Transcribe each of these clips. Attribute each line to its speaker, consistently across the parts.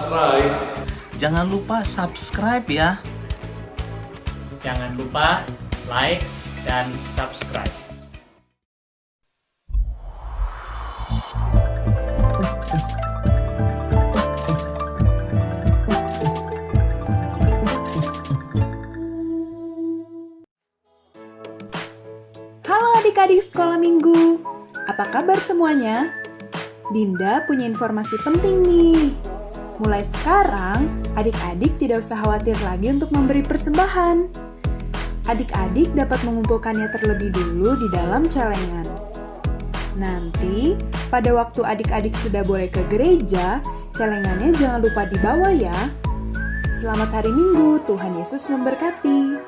Speaker 1: subscribe.
Speaker 2: Jangan lupa subscribe ya.
Speaker 3: Jangan lupa like dan subscribe.
Speaker 4: Halo adik-adik sekolah minggu, apa kabar semuanya? Dinda punya informasi penting nih. Mulai sekarang, adik-adik tidak usah khawatir lagi untuk memberi persembahan. Adik-adik dapat mengumpulkannya terlebih dulu di dalam celengan. Nanti, pada waktu adik-adik sudah boleh ke gereja, celengannya jangan lupa dibawa ya. Selamat hari Minggu, Tuhan Yesus memberkati.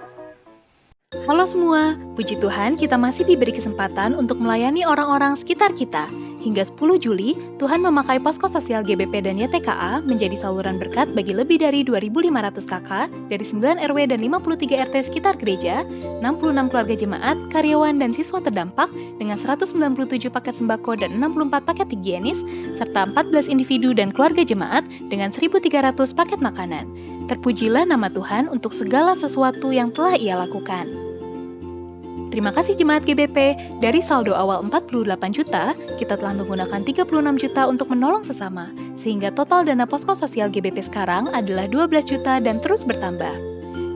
Speaker 5: Halo semua, puji Tuhan kita masih diberi kesempatan untuk melayani orang-orang sekitar kita. Hingga 10 Juli, Tuhan memakai Posko Sosial GBP dan YTKA menjadi saluran berkat bagi lebih dari 2.500 kakak dari 9 RW dan 53 RT sekitar gereja, 66 keluarga jemaat, karyawan, dan siswa terdampak dengan 197 paket sembako dan 64 paket higienis, serta 14 individu dan keluarga jemaat dengan 1.300 paket makanan. Terpujilah nama Tuhan untuk segala sesuatu yang telah Ia lakukan. Terima kasih Jemaat GBP, dari saldo awal 48 juta, kita telah menggunakan 36 juta untuk menolong sesama, sehingga total dana Posko Sosial GBP sekarang adalah 12 juta dan terus bertambah.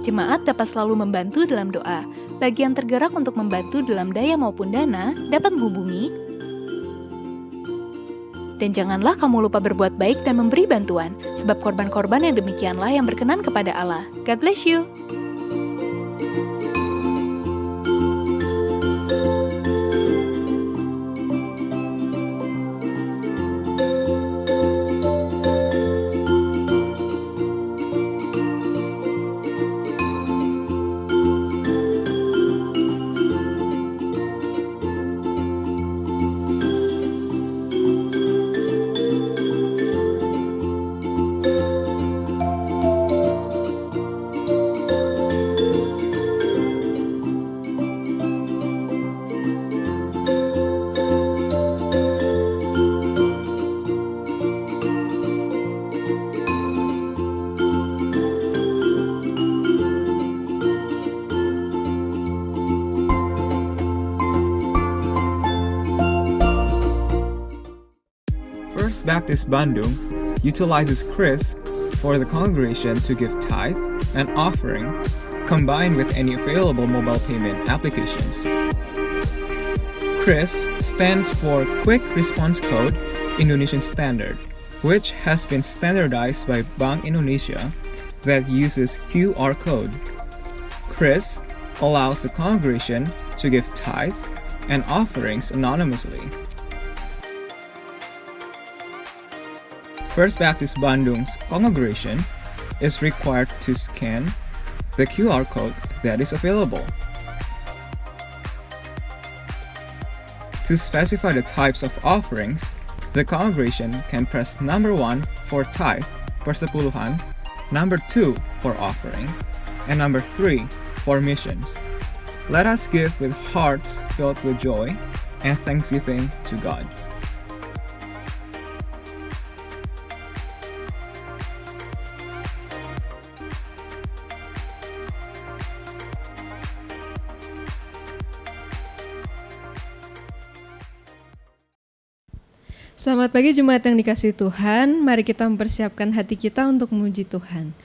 Speaker 5: Jemaat dapat selalu membantu dalam doa. Bagi yang tergerak untuk membantu dalam daya maupun dana, dapat menghubungi. Dan janganlah kamu lupa berbuat baik dan memberi bantuan, sebab korban-korban yang demikianlah yang berkenan kepada Allah. God bless you!
Speaker 6: First Baptist Bandung utilizes Chris for the congregation to give tithe and offering, combined with any available mobile payment applications. Chris stands for Quick Response Code Indonesian Standard, which has been standardized by Bank Indonesia that uses QR code. Chris allows the congregation to give tithes and offerings anonymously. First Baptist Bandung's congregation is required to scan the QR code that is available. To specify the types of offerings, the congregation can press number 1 for tithe, persepuluhan, number 2 for offering, and number 3 for missions. Let us give with hearts filled with joy and thanksgiving to God.
Speaker 7: Selamat pagi jemaat yang dikasihi Tuhan, mari kita mempersiapkan hati kita untuk memuji Tuhan.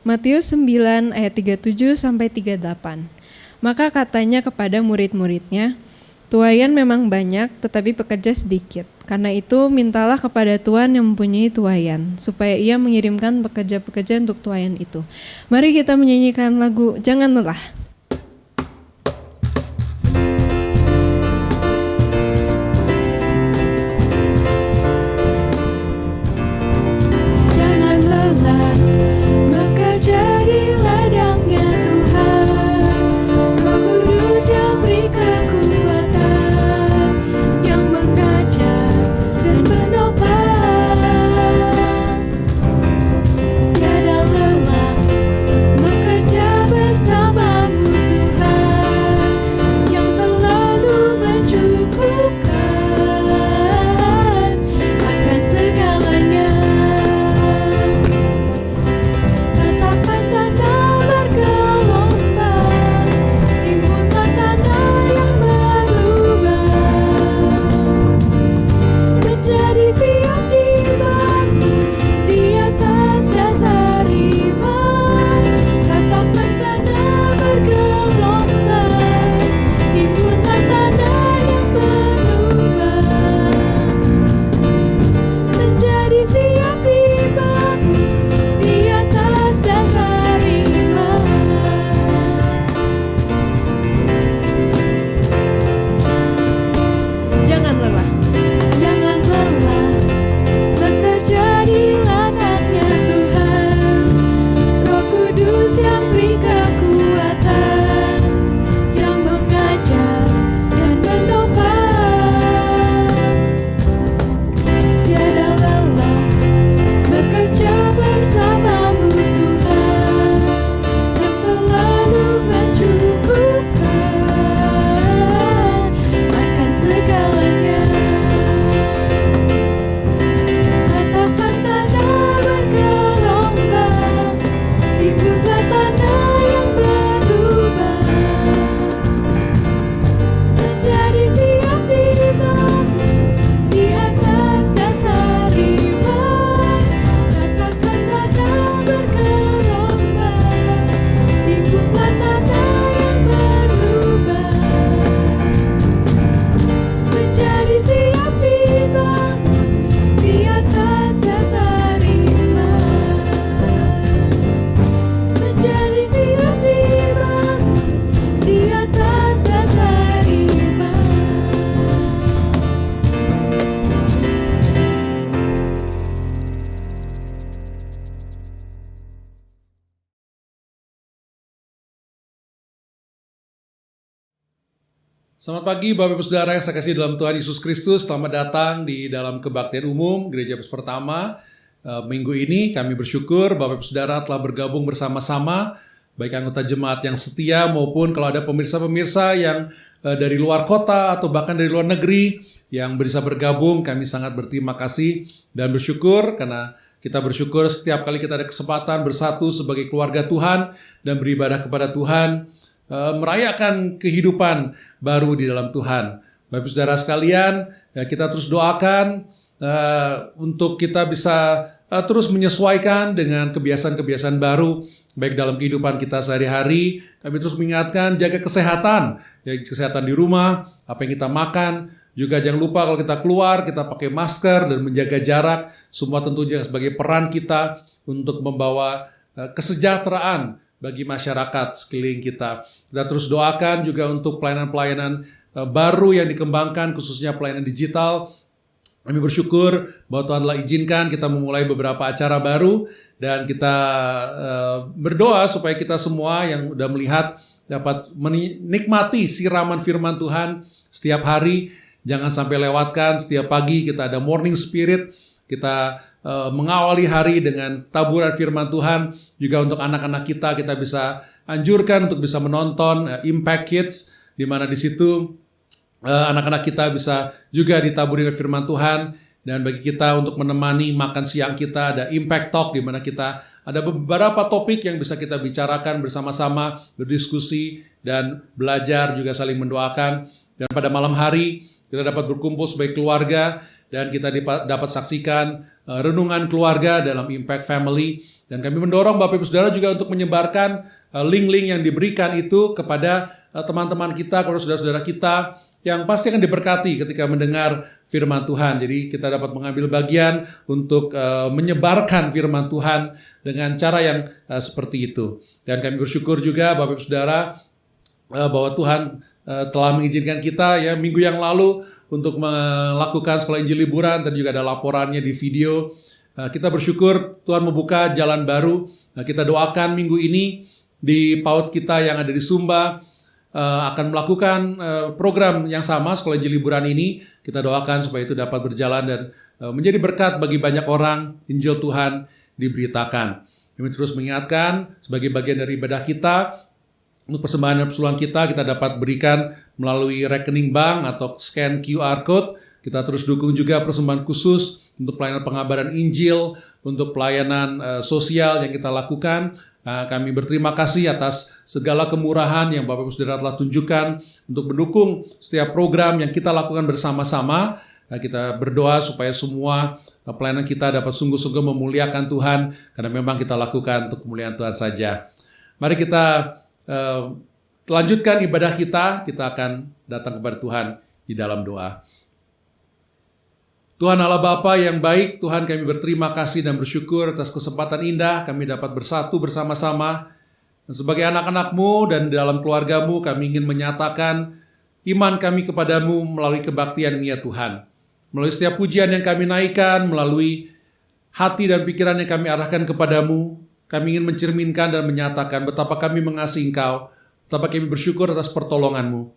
Speaker 7: Matius 9 ayat 37 sampai 38. Maka katanya kepada murid-muridnya, tuaian memang banyak tetapi pekerja sedikit. Karena itu mintalah kepada Tuhan yang mempunyai tuaian, supaya ia mengirimkan pekerja-pekerja untuk tuaian itu. Mari kita menyanyikan lagu Jangan Lelah.
Speaker 8: Bersamamu
Speaker 1: Selamat pagi Bapak Ibu Saudara yang saya kasih dalam Tuhan Yesus Kristus. Selamat datang di dalam kebaktian umum Gereja Petrus Pertama. Minggu ini kami bersyukur Bapak Ibu Saudara telah bergabung bersama-sama, baik anggota jemaat yang setia maupun kalau ada pemirsa-pemirsa yang dari luar kota atau bahkan dari luar negeri yang bisa bergabung. Kami sangat berterima kasih dan bersyukur karena kita bersyukur setiap kali kita ada kesempatan bersatu sebagai keluarga Tuhan dan beribadah kepada Tuhan, merayakan kehidupan baru di dalam Tuhan. Bapak Ibu Saudara sekalian, kita terus doakan untuk kita bisa terus menyesuaikan dengan kebiasaan-kebiasaan baru, baik dalam kehidupan kita sehari-hari. Kami terus mengingatkan jaga kesehatan, ya, kesehatan di rumah, apa yang kita makan. Juga jangan lupa kalau kita keluar, kita pakai masker dan menjaga jarak. Semua tentunya sebagai peran kita untuk membawa kesejahteraan bagi masyarakat sekeliling kita. Kita terus doakan juga untuk pelayanan-pelayanan baru yang dikembangkan, khususnya pelayanan digital. Kami bersyukur bahwa Tuhan telah izinkan kita memulai beberapa acara baru dan kita berdoa supaya kita semua yang sudah melihat dapat menikmati siraman firman Tuhan setiap hari. Jangan sampai lewatkan, setiap pagi kita ada morning spirit, kita mengawali hari dengan taburan firman Tuhan. Juga untuk anak-anak kita bisa anjurkan untuk bisa menonton Impact Kids, di mana di situ anak-anak kita bisa juga ditaburi dengan firman Tuhan. Dan bagi kita untuk menemani makan siang kita ada Impact Talk, di mana kita ada beberapa topik yang bisa kita bicarakan bersama-sama, berdiskusi dan belajar, juga saling mendoakan. Dan pada malam hari kita dapat berkumpul sebagai keluarga dan kita dapat saksikan renungan keluarga dalam Impact Family. Dan kami mendorong Bapak Ibu Saudara juga untuk menyebarkan link-link yang diberikan itu kepada teman-teman kita, kepada saudara-saudara kita yang pasti akan diberkati ketika mendengar firman Tuhan. Jadi kita dapat mengambil bagian untuk menyebarkan firman Tuhan dengan cara yang seperti itu. Dan kami bersyukur juga Bapak Ibu Saudara bahwa Tuhan telah mengizinkan kita ya minggu yang lalu untuk melakukan sekolah Injil liburan, dan juga ada laporannya di video. Kita bersyukur Tuhan membuka jalan baru. Kita doakan minggu ini di PAUD kita yang ada di Sumba akan melakukan program yang sama, sekolah Injil liburan ini. Kita doakan supaya itu dapat berjalan dan menjadi berkat bagi banyak orang. Injil Tuhan diberitakan. Kami terus mengingatkan sebagai bagian dari ibadah kita, untuk persembahan dan persuluhan kita dapat berikan melalui rekening bank atau scan QR Code. Kita terus dukung juga persembahan khusus untuk pelayanan pengabaran Injil, untuk pelayanan sosial yang kita lakukan. Kami berterima kasih atas segala kemurahan yang Bapak Ibu Saudara telah tunjukkan untuk mendukung setiap program yang kita lakukan bersama-sama. Kita berdoa supaya semua pelayanan kita dapat sungguh-sungguh memuliakan Tuhan, karena memang kita lakukan untuk kemuliaan Tuhan saja. Mari kita lanjutkan ibadah kita akan datang kepada Tuhan di dalam doa. Tuhan Allah Bapa yang baik, Tuhan kami berterima kasih dan bersyukur atas kesempatan indah kami dapat bersatu bersama-sama. Dan sebagai anak-anak-Mu dan dalam keluarga-Mu, kami ingin menyatakan iman kami kepadamu melalui kebaktian ini ya Tuhan. Melalui setiap pujian yang kami naikkan, melalui hati dan pikiran yang kami arahkan kepadamu, kami ingin mencerminkan dan menyatakan betapa kami mengasihi Engkau, betapa kami bersyukur atas pertolongan-Mu.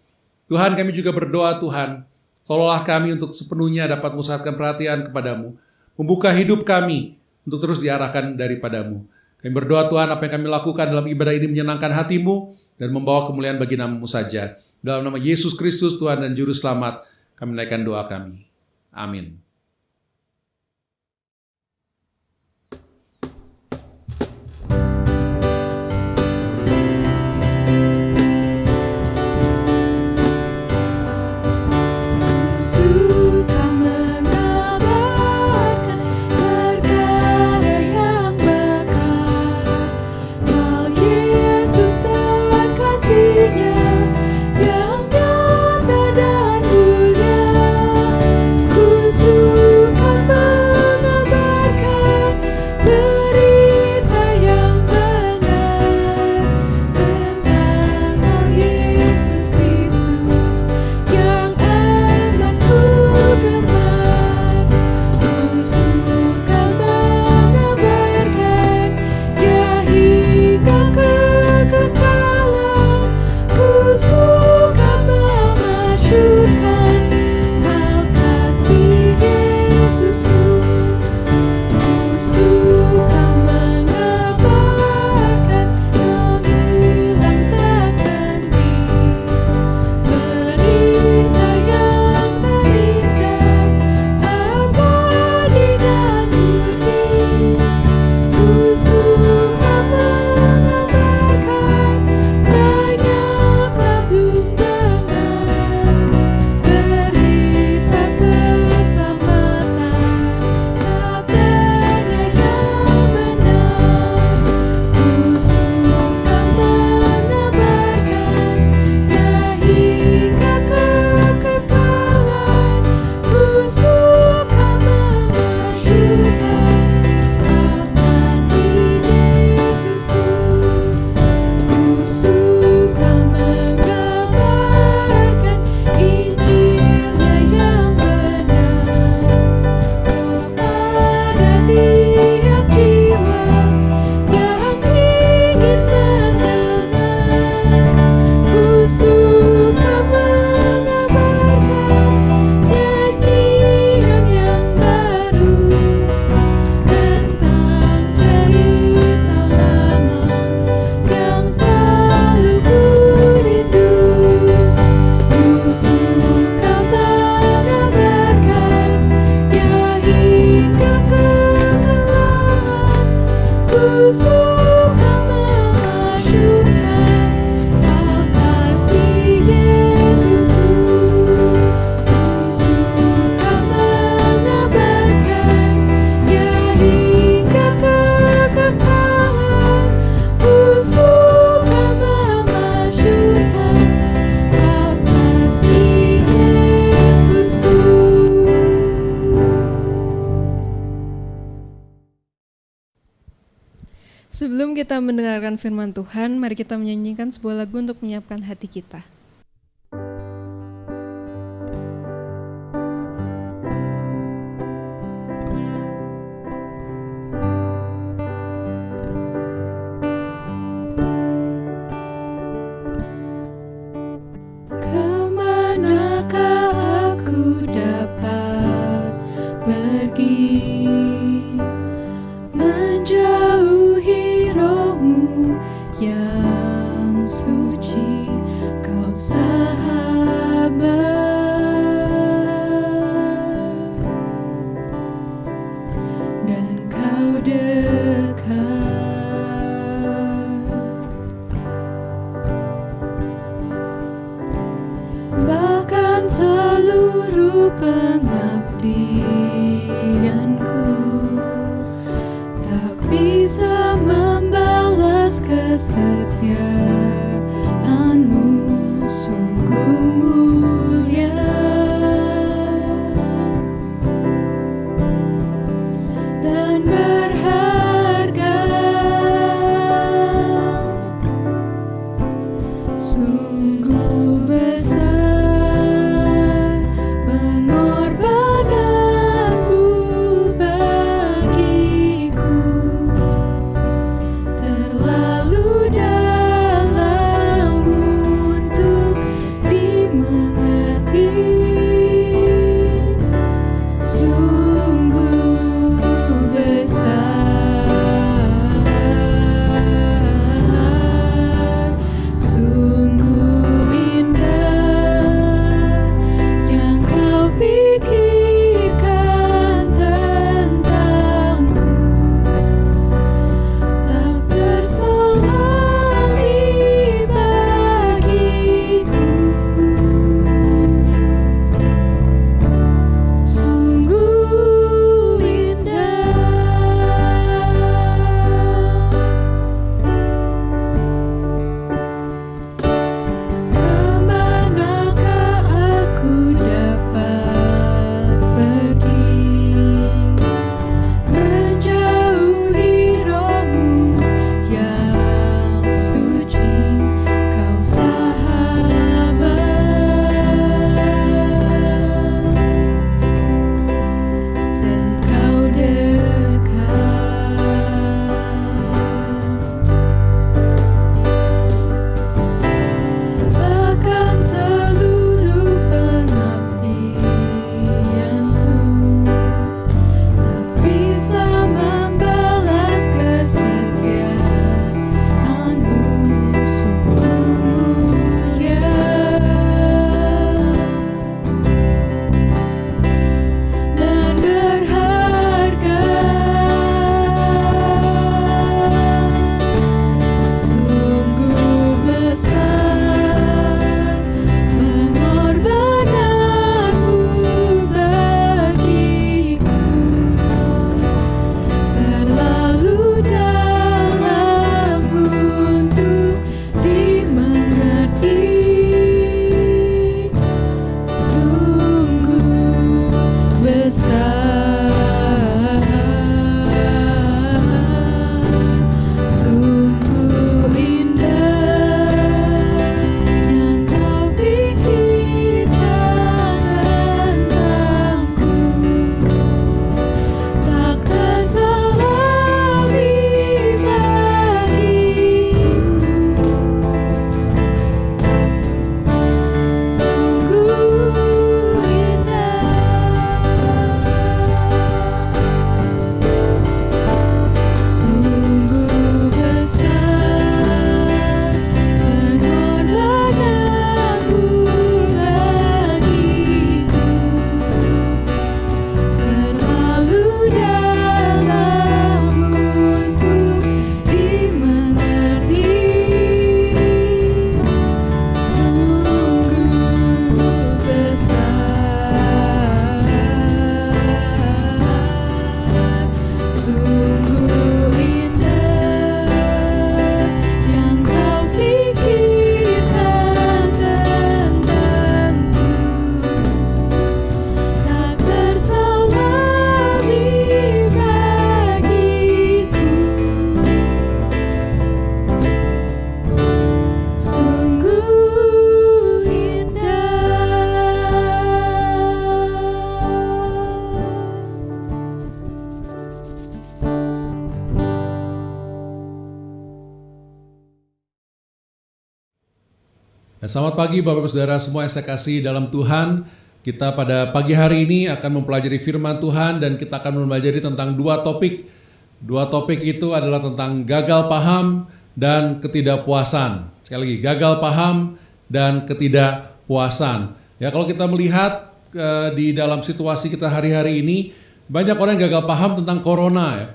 Speaker 1: Tuhan, kami juga berdoa Tuhan, tolonglah kami untuk sepenuhnya dapat memusatkan perhatian kepadamu, membuka hidup kami untuk terus diarahkan daripadamu. Kami berdoa Tuhan, apa yang kami lakukan dalam ibadah ini menyenangkan hati-Mu dan membawa kemuliaan bagi nama-Mu saja. Dalam nama Yesus Kristus Tuhan dan Juru Selamat, kami naikkan doa kami. Amin.
Speaker 8: Ku
Speaker 7: kita mendengarkan firman Tuhan, mari kita menyanyikan sebuah lagu untuk menyiapkan hati kita.
Speaker 8: Kemanakah aku dapat pergi, menjauhi roh-Mu yang suci, Kau sahabat, dan Kau dekat. Bahkan seluruh pengabdianku tak bisa membalas kesetiaan-Mu, sungguh mulia dan berharga, sungguh besar pengorbanan-Mu bagiku, terlalu dalam untuk dimengerti, sungguh besar, sungguh indah
Speaker 1: Selamat pagi Bapak Ibu Saudara semua yang saya kasih dalam Tuhan. Kita pada pagi hari ini akan mempelajari firman Tuhan dan kita akan mempelajari tentang dua topik. Dua topik itu adalah tentang gagal paham dan ketidakpuasan. Sekali lagi, gagal paham dan ketidakpuasan. Ya, kalau kita melihat di dalam situasi kita hari-hari ini, banyak orang yang gagal paham tentang corona ya.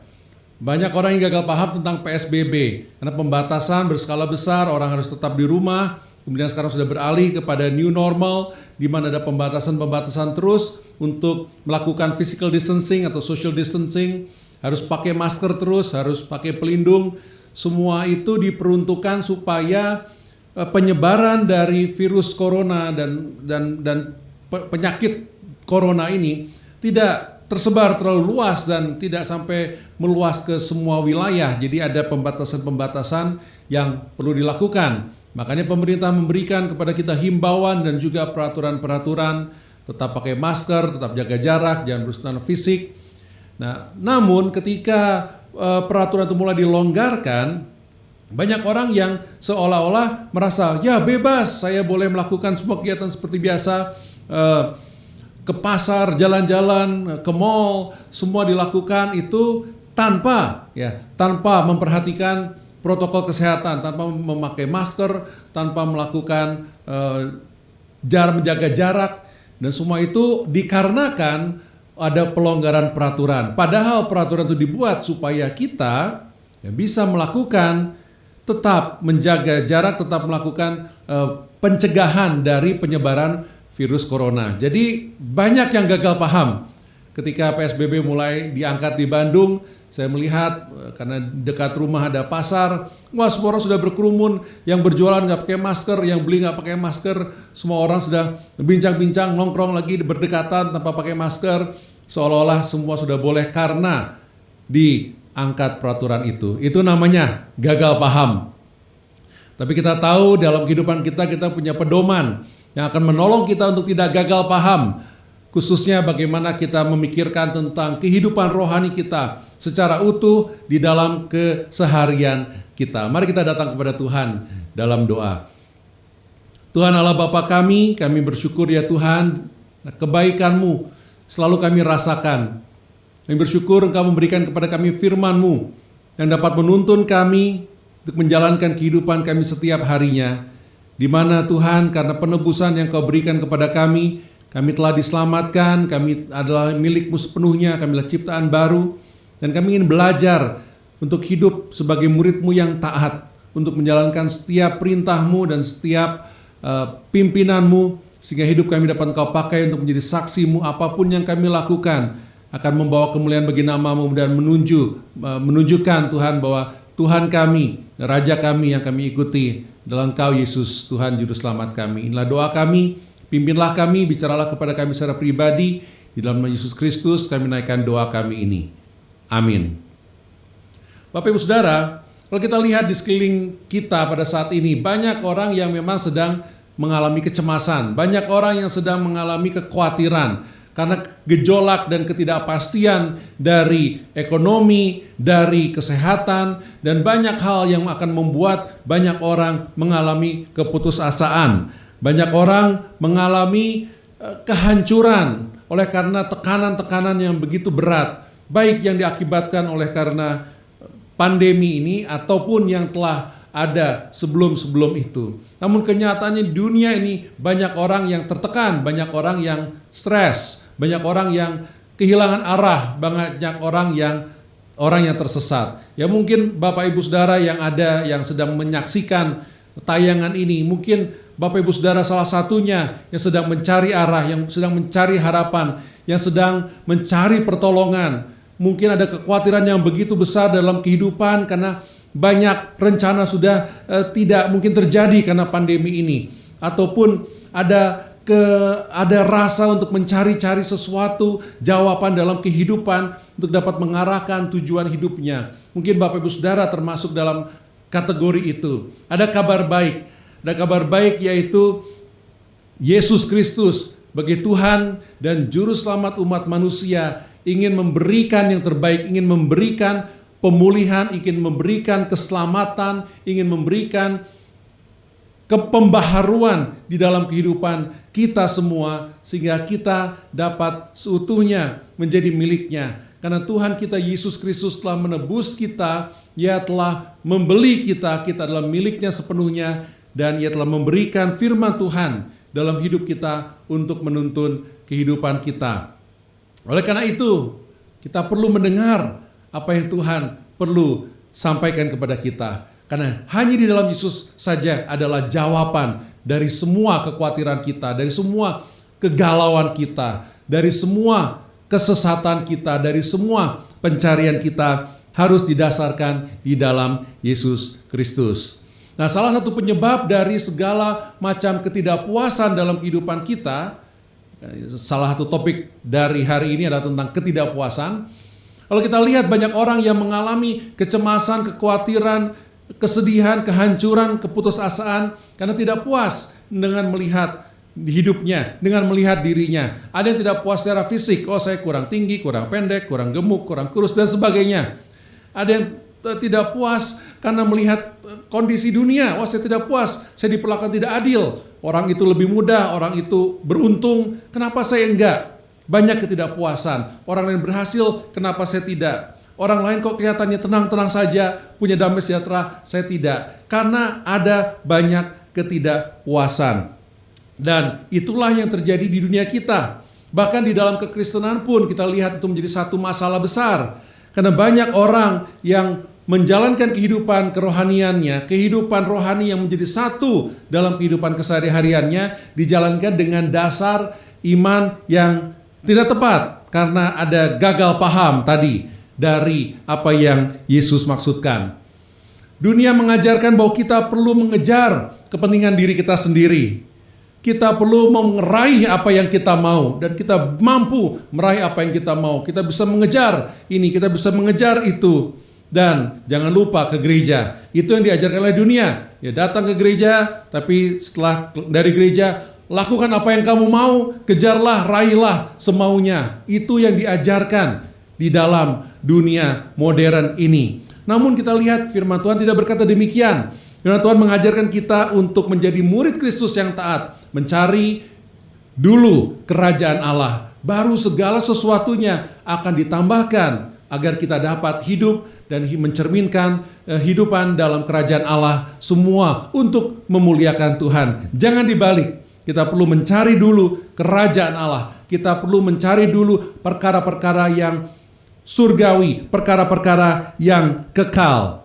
Speaker 1: Banyak orang yang gagal paham tentang PSBB. Karena pembatasan berskala besar, orang harus tetap di rumah. Kemudian sekarang sudah beralih kepada new normal, di mana ada pembatasan-pembatasan terus untuk melakukan physical distancing atau social distancing. Harus pakai masker terus, harus pakai pelindung. Semua itu diperuntukkan supaya penyebaran dari virus corona dan penyakit corona ini tidak tersebar terlalu luas dan tidak sampai meluas ke semua wilayah. Jadi ada pembatasan-pembatasan yang perlu dilakukan. Makanya pemerintah memberikan kepada kita himbauan dan juga peraturan-peraturan, tetap pakai masker, tetap jaga jarak, jangan bersentuhan fisik. Nah, namun ketika peraturan itu mulai dilonggarkan, banyak orang yang seolah-olah merasa, ya bebas, saya boleh melakukan semua kegiatan seperti biasa, ke pasar, jalan-jalan, ke mall, semua dilakukan itu tanpa memperhatikan protokol kesehatan, tanpa memakai masker, tanpa melakukan menjaga jarak, dan semua itu dikarenakan ada pelonggaran peraturan. Padahal peraturan itu dibuat supaya kita bisa melakukan, tetap menjaga jarak, tetap melakukan pencegahan dari penyebaran virus corona. Jadi banyak yang gagal paham. Ketika PSBB mulai diangkat di Bandung, saya melihat karena dekat rumah ada pasar, wah semua orang sudah berkerumun, yang berjualan nggak pakai masker, yang beli nggak pakai masker, semua orang sudah bincang-bincang, nongkrong lagi berdekatan tanpa pakai masker, seolah-olah semua sudah boleh karena diangkat peraturan itu. Itu namanya gagal paham. Tapi kita tahu dalam kehidupan kita punya pedoman yang akan menolong kita untuk tidak gagal paham, khususnya bagaimana kita memikirkan tentang kehidupan rohani kita secara utuh di dalam keseharian kita. Mari kita datang kepada Tuhan dalam doa. Tuhan Allah Bapa kami bersyukur ya Tuhan, kebaikan-Mu selalu kami rasakan. Kami bersyukur Engkau memberikan kepada kami firman-Mu yang dapat menuntun kami untuk menjalankan kehidupan kami setiap harinya. Di mana Tuhan, karena penebusan yang Kau berikan kepada kami telah diselamatkan, kami adalah milik-Mu sepenuhnya, kami adalah ciptaan baru, dan kami ingin belajar untuk hidup sebagai murid-Mu yang taat, untuk menjalankan setiap perintah-Mu dan setiap pimpinan-Mu, sehingga hidup kami dapat Kau pakai untuk menjadi saksi-Mu. Apapun yang kami lakukan akan membawa kemuliaan bagi nama-Mu dan menunjukkan Tuhan bahwa Tuhan kami, Raja kami yang kami ikuti dalam Engkau Yesus, Tuhan Juru Selamat kami. Inilah doa kami, pimpinlah kami, bicaralah kepada kami secara pribadi, di dalam nama Yesus Kristus kami naikkan doa kami ini. Amin. Bapak Ibu Saudara, kalau kita lihat di sekeliling kita pada saat ini, banyak orang yang memang sedang mengalami kecemasan, banyak orang yang sedang mengalami kekhawatiran, karena gejolak dan ketidakpastian dari ekonomi, dari kesehatan, dan banyak hal yang akan membuat banyak orang mengalami keputusasaan. Banyak orang mengalami kehancuran oleh karena tekanan-tekanan yang begitu berat, baik yang diakibatkan oleh karena pandemi ini ataupun yang telah ada sebelum-sebelum itu. Namun kenyataannya di dunia ini banyak orang yang tertekan, banyak orang yang stres, banyak orang yang kehilangan arah, banyak orang yang tersesat. Ya mungkin Bapak Ibu Saudara yang ada yang sedang menyaksikan tayangan ini, mungkin Bapak Ibu Saudara salah satunya yang sedang mencari arah, yang sedang mencari harapan, yang sedang mencari pertolongan. Mungkin ada kekhawatiran yang begitu besar dalam kehidupan karena banyak rencana sudah tidak mungkin terjadi karena pandemi ini, ataupun ada rasa untuk mencari-cari sesuatu jawaban dalam kehidupan untuk dapat mengarahkan tujuan hidupnya. Mungkin Bapak Ibu Saudara termasuk dalam kategori itu. Ada kabar baik yaitu Yesus Kristus sebagai Tuhan dan Juru Selamat umat manusia ingin memberikan yang terbaik, ingin memberikan pemulihan, ingin memberikan keselamatan, ingin memberikan kepembaharuan di dalam kehidupan kita semua, sehingga kita dapat seutuhnya menjadi miliknya. Karena Tuhan kita Yesus Kristus telah menebus kita, Ia telah membeli kita, kita adalah miliknya sepenuhnya, dan Ia telah memberikan firman Tuhan dalam hidup kita untuk menuntun kehidupan kita. Oleh karena itu, kita perlu mendengar apa yang Tuhan perlu sampaikan kepada kita. Karena hanya di dalam Yesus saja adalah jawaban dari semua kekhawatiran kita, dari semua kegalauan kita, dari semua kesesatan kita, dari semua pencarian kita harus didasarkan di dalam Yesus Kristus. Nah, salah satu penyebab dari segala macam ketidakpuasan dalam kehidupan kita, salah satu topik dari hari ini adalah tentang ketidakpuasan. Kalau kita lihat banyak orang yang mengalami kecemasan, kekhawatiran, kesedihan, kehancuran, keputusasaan karena tidak puas dengan melihat hidupnya, dengan melihat dirinya. Ada yang tidak puas secara fisik, oh saya kurang tinggi, kurang pendek, kurang gemuk, kurang kurus dan sebagainya. Ada yang tidak puas karena melihat kondisi dunia, oh saya tidak puas, saya diperlakukan tidak adil. Orang itu lebih mudah, orang itu beruntung, kenapa saya enggak? Banyak ketidakpuasan. Orang lain berhasil, kenapa saya tidak? Orang lain kok kelihatannya tenang-tenang saja, punya damai sejahtera, saya tidak. Karena ada banyak ketidakpuasan. Dan itulah yang terjadi di dunia kita. Bahkan di dalam kekristenan pun kita lihat itu menjadi satu masalah besar. Karena banyak orang yang menjalankan kehidupan kerohaniannya, kehidupan rohani yang menjadi satu dalam kehidupan kesehari-hariannya, dijalankan dengan dasar iman yang tidak tepat. Karena ada gagal paham tadi dari apa yang Yesus maksudkan. Dunia mengajarkan bahwa kita perlu mengejar kepentingan diri kita sendiri. Kita perlu meraih apa yang kita mau, dan kita mampu meraih apa yang kita mau. Kita bisa mengejar ini, kita bisa mengejar itu. Dan jangan lupa ke gereja. Itu yang diajarkan oleh dunia. Ya, datang ke gereja, tapi setelah dari gereja lakukan apa yang kamu mau, kejarlah, raihlah semaunya. Itu yang diajarkan di dalam dunia modern ini. Namun kita lihat firman Tuhan tidak berkata demikian. Firman Tuhan mengajarkan kita untuk menjadi murid Kristus yang taat, mencari dulu kerajaan Allah, baru segala sesuatunya akan ditambahkan agar kita dapat hidup dan mencerminkan hidupan dalam kerajaan Allah, semua untuk memuliakan Tuhan. Jangan dibalik. Kita perlu mencari dulu kerajaan Allah. Kita perlu mencari dulu perkara-perkara yang surgawi, perkara-perkara yang kekal.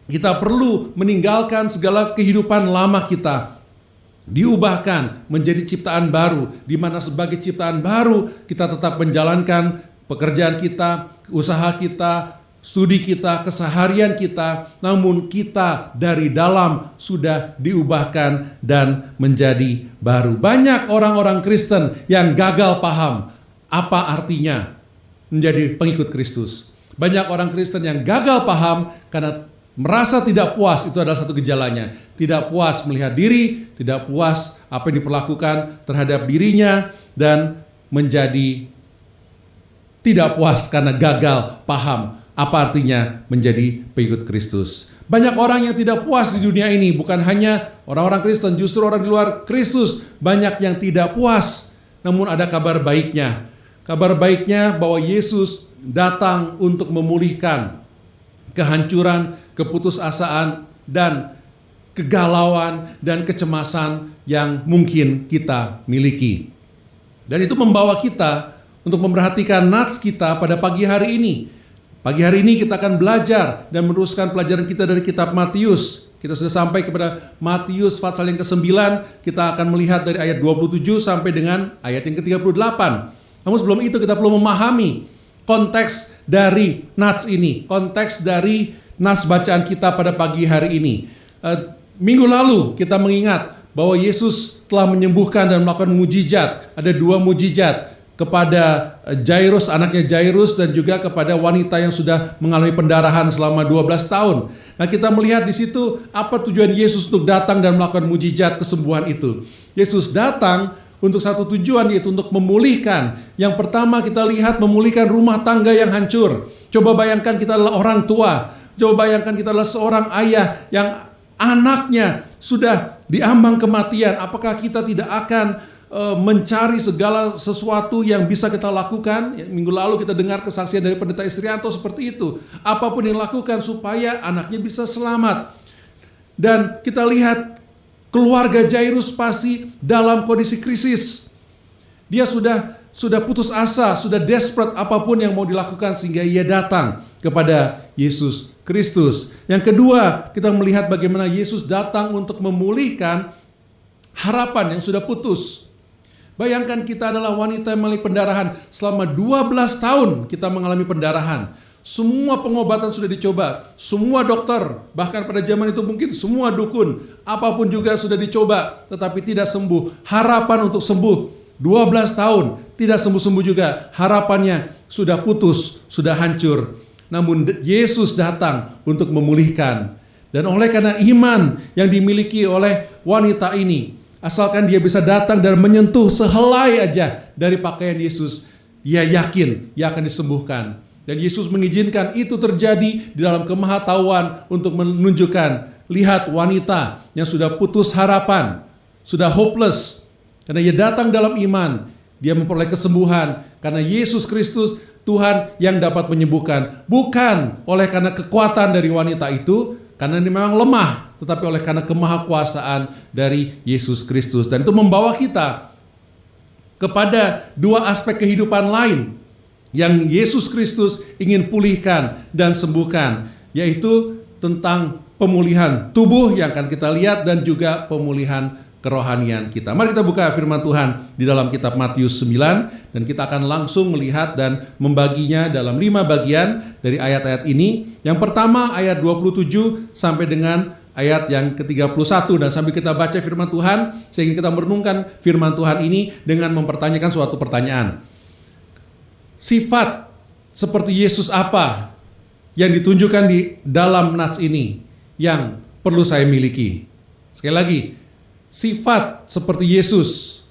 Speaker 1: Kita perlu meninggalkan segala kehidupan lama kita, diubahkan menjadi ciptaan baru, di mana sebagai ciptaan baru kita tetap menjalankan pekerjaan kita, usaha kita, studi kita, keseharian kita, namun kita dari dalam sudah diubahkan dan menjadi baru. Banyak orang-orang Kristen yang gagal paham apa artinya menjadi pengikut Kristus. Banyak orang Kristen yang gagal paham karena merasa tidak puas, itu adalah satu gejalanya. Tidak puas melihat diri, tidak puas apa yang diperlakukan terhadap dirinya, dan menjadi tidak puas karena gagal paham apa artinya menjadi pengikut Kristus. Banyak orang yang tidak puas di dunia ini, bukan hanya orang-orang Kristen, justru orang di luar Kristus banyak yang tidak puas. Namun ada kabar baiknya. Kabar baiknya bahwa Yesus datang untuk memulihkan kehancuran, keputusasaan, dan kegalauan dan kecemasan yang mungkin kita miliki. Dan itu membawa kita untuk memperhatikan nats kita pada pagi hari ini. Pagi hari ini kita akan belajar dan meneruskan pelajaran kita dari kitab Matius. Kita sudah sampai kepada Matius pasal yang ke-9. Kita akan melihat dari ayat 27 sampai dengan ayat yang ke-38. Namun sebelum itu kita perlu memahami konteks dari nats ini, konteks dari nas bacaan kita pada pagi hari ini. Minggu lalu kita mengingat bahwa Yesus telah menyembuhkan dan melakukan mujizat. Ada 2 mujizat kepada Jairus, anaknya Jairus, dan juga kepada wanita yang sudah mengalami pendarahan selama 12 tahun. Nah, kita melihat di situ apa tujuan Yesus untuk datang dan melakukan mujizat kesembuhan itu. Yesus datang untuk satu tujuan, yaitu untuk memulihkan. Yang pertama kita lihat memulihkan rumah tangga yang hancur. Coba bayangkan kita adalah orang tua. Coba bayangkan kita adalah seorang ayah yang anaknya sudah di ambang kematian, apakah kita tidak akan mencari segala sesuatu yang bisa kita lakukan? Minggu lalu kita dengar kesaksian dari Pendeta Istrianto seperti itu. Apapun yang dilakukan supaya anaknya bisa selamat. Dan kita lihat keluarga Jairus pasti dalam kondisi krisis. Dia sudah putus asa, sudah desperate apapun yang mau dilakukan sehingga ia datang kepada Yesus Kristus. Yang kedua, kita melihat bagaimana Yesus datang untuk memulihkan harapan yang sudah putus. Bayangkan kita adalah wanita yang mengalami pendarahan. Selama 12 tahun kita mengalami pendarahan. Semua pengobatan sudah dicoba. Semua dokter, bahkan pada zaman itu mungkin semua dukun, apapun juga sudah dicoba. Tetapi tidak sembuh. Harapan untuk sembuh 12 tahun tidak sembuh-sembuh juga. Harapannya sudah putus, sudah hancur. Namun Yesus datang untuk memulihkan. Dan oleh karena iman yang dimiliki oleh wanita ini, asalkan dia bisa datang dan menyentuh sehelai aja dari pakaian Yesus, dia yakin dia akan disembuhkan. Dan Yesus mengizinkan itu terjadi di dalam kemahatauan untuk menunjukkan, lihat wanita yang sudah putus harapan, sudah hopeless. Karena ia datang dalam iman, dia memperoleh kesembuhan. Karena Yesus Kristus Tuhan yang dapat menyembuhkan. Bukan oleh karena kekuatan dari wanita itu, karena ini memang lemah, tetapi oleh karena kemahakuasaan dari Yesus Kristus. Dan itu membawa kita kepada dua aspek kehidupan lain yang Yesus Kristus ingin pulihkan dan sembuhkan, yaitu tentang pemulihan tubuh yang akan kita lihat dan juga pemulihan kerohanian kita. Mari kita buka firman Tuhan di dalam kitab Matius 9 dan kita akan langsung melihat dan membaginya dalam 5 bagian dari ayat-ayat ini. Yang pertama ayat 27 sampai dengan ayat yang ke-31, dan sambil kita baca firman Tuhan, saya ingin kita merenungkan firman Tuhan ini dengan mempertanyakan suatu pertanyaan. Sifat seperti Yesus apa yang ditunjukkan di dalam nats ini yang perlu saya miliki? Sekali lagi, sifat seperti Yesus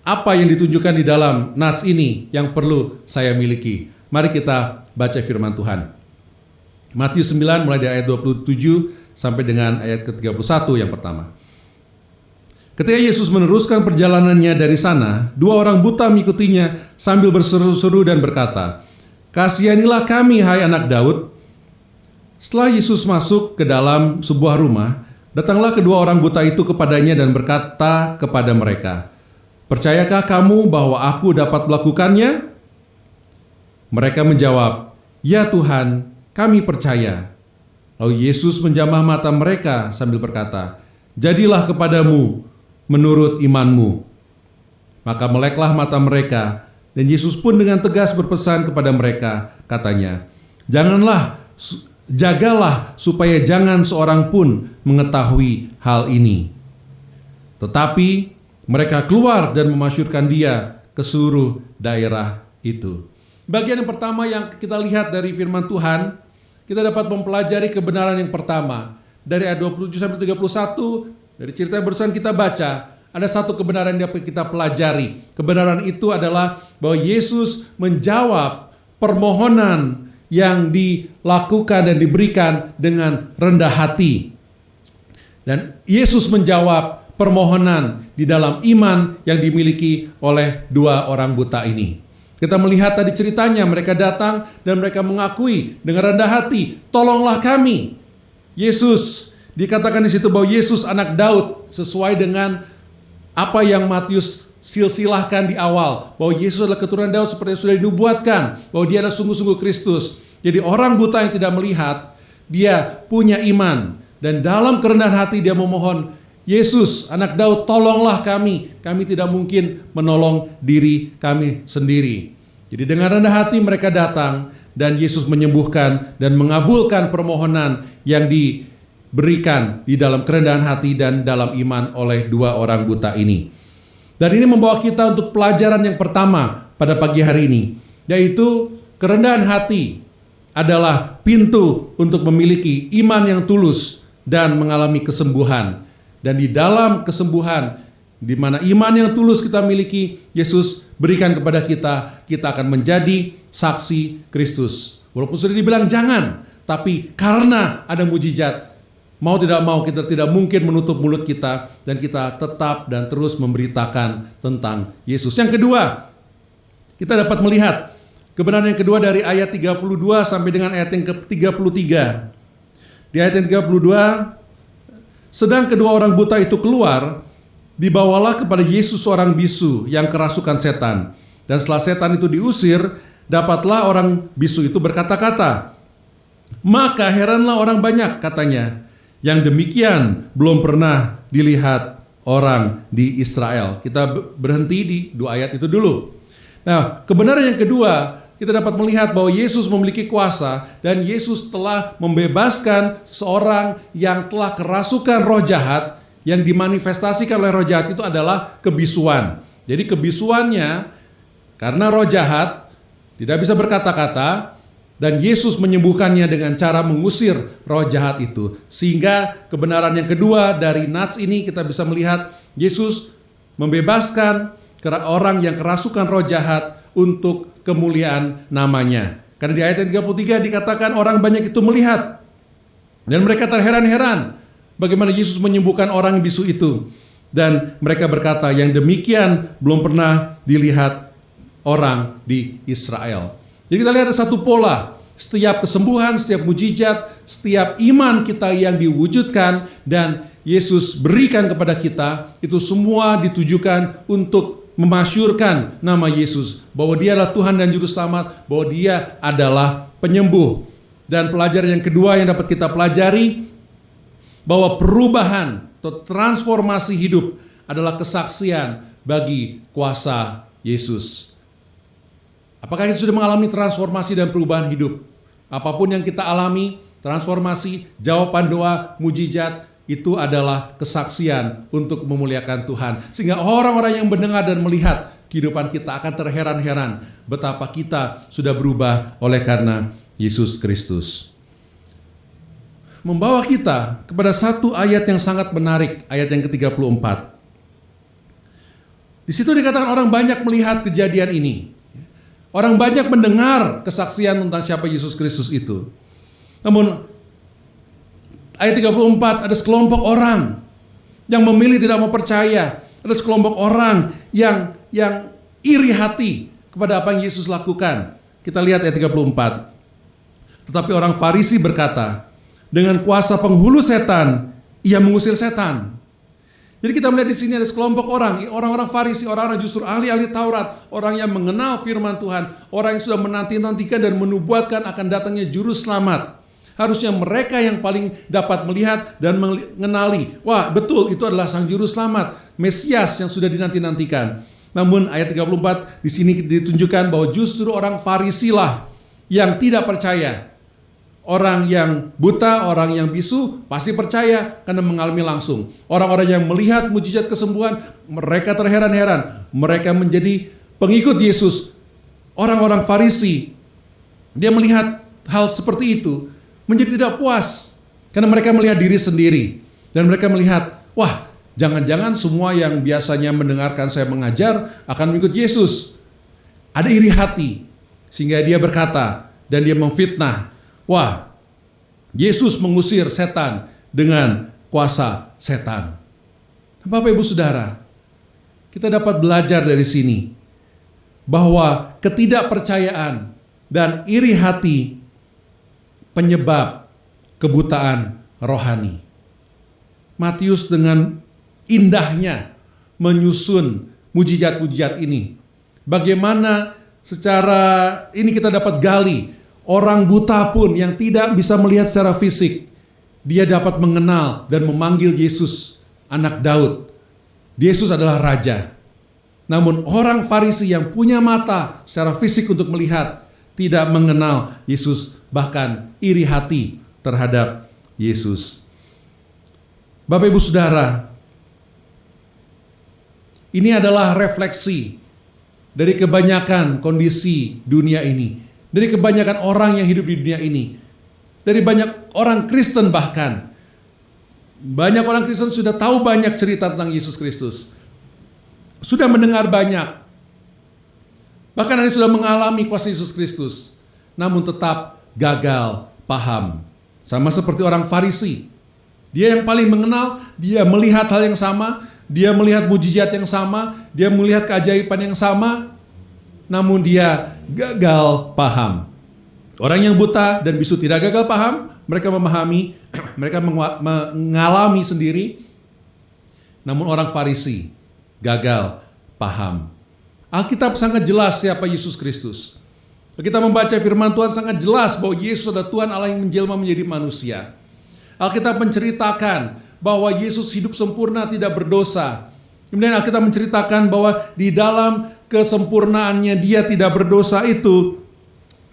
Speaker 1: apa yang ditunjukkan di dalam nats ini yang perlu saya miliki? Mari kita baca firman Tuhan. Matius 9 mulai dari ayat 27 sampai dengan ayat ke-31 yang pertama. Ketika Yesus meneruskan perjalanannya dari sana, 2 orang buta mengikutinya sambil berseru-seru dan berkata, "Kasihanilah kami, hai anak Daud." Setelah Yesus masuk ke dalam sebuah rumah, datanglah kedua orang buta itu kepadanya dan berkata kepada mereka, "Percayakah kamu bahwa aku dapat melakukannya?" Mereka menjawab, "Ya Tuhan, kami percaya." Lalu Yesus menjamah mata mereka sambil berkata, "Jadilah kepadamu menurut imanmu." Maka meleklah mata mereka, dan Yesus pun dengan tegas berpesan kepada mereka, katanya, Jagalah supaya jangan seorang pun mengetahui hal ini." Tetapi mereka keluar dan memasyurkan dia ke seluruh daerah itu. Bagian yang pertama yang kita lihat dari firman Tuhan, kita dapat mempelajari kebenaran yang pertama. Dari ayat 27 sampai 31, dari cerita yang barusan kita baca, ada satu kebenaran yang dapat kita pelajari. Kebenaran itu adalah bahwa Yesus menjawab permohonan yang dilakukan dan diberikan dengan rendah hati. Dan Yesus menjawab permohonan di dalam iman yang dimiliki oleh 2 orang buta ini. Kita melihat tadi ceritanya, mereka datang dan mereka mengakui dengan rendah hati, "Tolonglah kami." Yesus, dikatakan di situ bahwa Yesus anak Daud, sesuai dengan apa yang Matius silsilahkan di awal, bahwa Yesus adalah keturunan Daud seperti yang sudah dinubuatkan, bahwa dia adalah sungguh-sungguh Kristus. Jadi orang buta yang tidak melihat, dia punya iman, dan dalam kerendahan hati dia memohon, "Yesus anak Daud, tolonglah kami tidak mungkin menolong diri kami sendiri." Jadi dengan rendah hati mereka datang, dan Yesus menyembuhkan dan mengabulkan permohonan yang diberikan di dalam kerendahan hati dan dalam iman oleh 2 orang buta ini. Dan ini membawa kita untuk pelajaran yang pertama pada pagi hari ini, yaitu kerendahan hati adalah pintu untuk memiliki iman yang tulus dan mengalami kesembuhan. Dan di dalam kesembuhan, di mana iman yang tulus kita miliki, Yesus berikan kepada kita, kita akan menjadi saksi Kristus. Walaupun sudah dibilang jangan, tapi karena ada mujizat, Mau tidak mau kita tidak mungkin menutup mulut kita dan kita tetap dan terus memberitakan tentang Yesus. Yang kedua, kita dapat melihat kebenaran yang kedua dari ayat 32 sampai dengan ayat yang ke-33. Di ayat yang 32, sedang kedua orang buta itu keluar, dibawalah kepada Yesus seorang bisu yang kerasukan setan. Dan setelah setan itu diusir, dapatlah orang bisu itu berkata-kata. Maka heranlah orang banyak, katanya, yang demikian belum pernah dilihat orang di Israel. Kita berhenti di 2 ayat itu dulu. Nah, kebenaran yang kedua, kita dapat melihat bahwa Yesus memiliki kuasa dan Yesus telah membebaskan seorang yang telah kerasukan roh jahat. Yang dimanifestasikan oleh roh jahat itu adalah kebisuan. Jadi kebisuannya karena roh jahat tidak bisa berkata-kata, dan Yesus menyembuhkannya dengan cara mengusir roh jahat itu. Sehingga kebenaran yang kedua dari nats ini kita bisa melihat Yesus membebaskan orang yang kerasukan roh jahat untuk kemuliaan namanya. Karena di ayat yang 33 dikatakan orang banyak itu melihat dan mereka terheran-heran bagaimana Yesus menyembuhkan orang bisu itu. Dan mereka berkata, yang demikian belum pernah dilihat orang di Israel. Jadi kita lihat ada satu pola. Setiap kesembuhan, setiap mujizat, setiap iman kita yang diwujudkan dan Yesus berikan kepada kita, itu semua ditujukan untuk memasyurkan nama Yesus. Bahwa dia adalah Tuhan dan Juru Selamat, bahwa dia adalah penyembuh. Dan pelajaran yang kedua yang dapat kita pelajari, bahwa perubahan atau transformasi hidup adalah kesaksian bagi kuasa Yesus. Apakah kita sudah mengalami transformasi dan perubahan hidup? Apapun yang kita alami, transformasi, jawaban doa, mujizat, itu adalah kesaksian untuk memuliakan Tuhan. Sehingga orang-orang yang mendengar dan melihat kehidupan kita akan terheran-heran betapa kita sudah berubah oleh karena Yesus Kristus. Membawa kita kepada satu ayat yang sangat menarik, ayat yang ke-34. Di situ dikatakan orang banyak melihat kejadian ini. Orang banyak mendengar kesaksian tentang siapa Yesus Kristus itu. Namun ayat 34 ada sekelompok orang yang memilih tidak mau percaya. Ada sekelompok orang yang iri hati kepada apa yang Yesus lakukan. Kita lihat ayat 34. Tetapi orang Farisi berkata, dengan kuasa penghulu setan, ia mengusir setan. Jadi kita melihat di sini ada sekelompok orang-orang Farisi, orang-orang justru ahli-ahli Taurat, orang yang mengenal firman Tuhan, orang yang sudah menanti-nantikan dan menubuatkan akan datangnya Juru Selamat. Harusnya mereka yang paling dapat melihat dan mengenali, wah betul itu adalah Sang Juru Selamat, Mesias yang sudah dinanti-nantikan. Namun ayat 34 di sini ditunjukkan bahwa justru orang Farisi lah yang tidak percaya. Orang yang buta, orang yang bisu pasti percaya karena mengalami langsung. Orang-orang yang melihat mujizat kesembuhan, mereka terheran-heran. Mereka menjadi pengikut Yesus. Orang-orang Farisi, dia melihat hal seperti itu, menjadi tidak puas. Karena mereka melihat diri sendiri. Dan mereka melihat, wah jangan-jangan semua yang biasanya mendengarkan saya mengajar akan mengikut Yesus. Ada iri hati. Sehingga dia berkata, dan dia memfitnah, wah, Yesus mengusir setan dengan kuasa setan. Bapak Ibu Saudara, kita dapat belajar dari sini bahwa ketidakpercayaan dan iri hati penyebab kebutaan rohani. Matius dengan indahnya menyusun mujizat-mujizat ini. Bagaimana secara ini kita dapat gali orang buta pun yang tidak bisa melihat secara fisik, dia dapat mengenal dan memanggil Yesus, anak Daud. Yesus adalah Raja. Namun orang Farisi yang punya mata secara fisik untuk melihat, tidak mengenal Yesus, bahkan iri hati terhadap Yesus. Bapak Ibu Saudara, ini adalah refleksi dari kebanyakan kondisi dunia ini. Dari kebanyakan orang yang hidup di dunia ini. Dari banyak orang Kristen bahkan. Banyak orang Kristen sudah tahu banyak cerita tentang Yesus Kristus. Sudah mendengar banyak. Bahkan ada yang sudah mengalami kuasa Yesus Kristus. Namun tetap gagal paham. Sama seperti orang Farisi. Dia yang paling mengenal, dia melihat hal yang sama, dia melihat mujizat yang sama, dia melihat keajaiban yang sama, namun dia gagal paham. Orang yang buta dan bisu tidak gagal paham, mereka memahami, mereka mengalami sendiri. Namun orang Farisi gagal paham. Alkitab sangat jelas siapa Yesus Kristus. Kita membaca firman Tuhan sangat jelas bahwa Yesus adalah Tuhan Allah yang menjelma menjadi manusia. Alkitab menceritakan bahwa Yesus hidup sempurna, tidak berdosa. Kemudian Alkitab menceritakan bahwa di dalam kesempurnaannya dia tidak berdosa itu,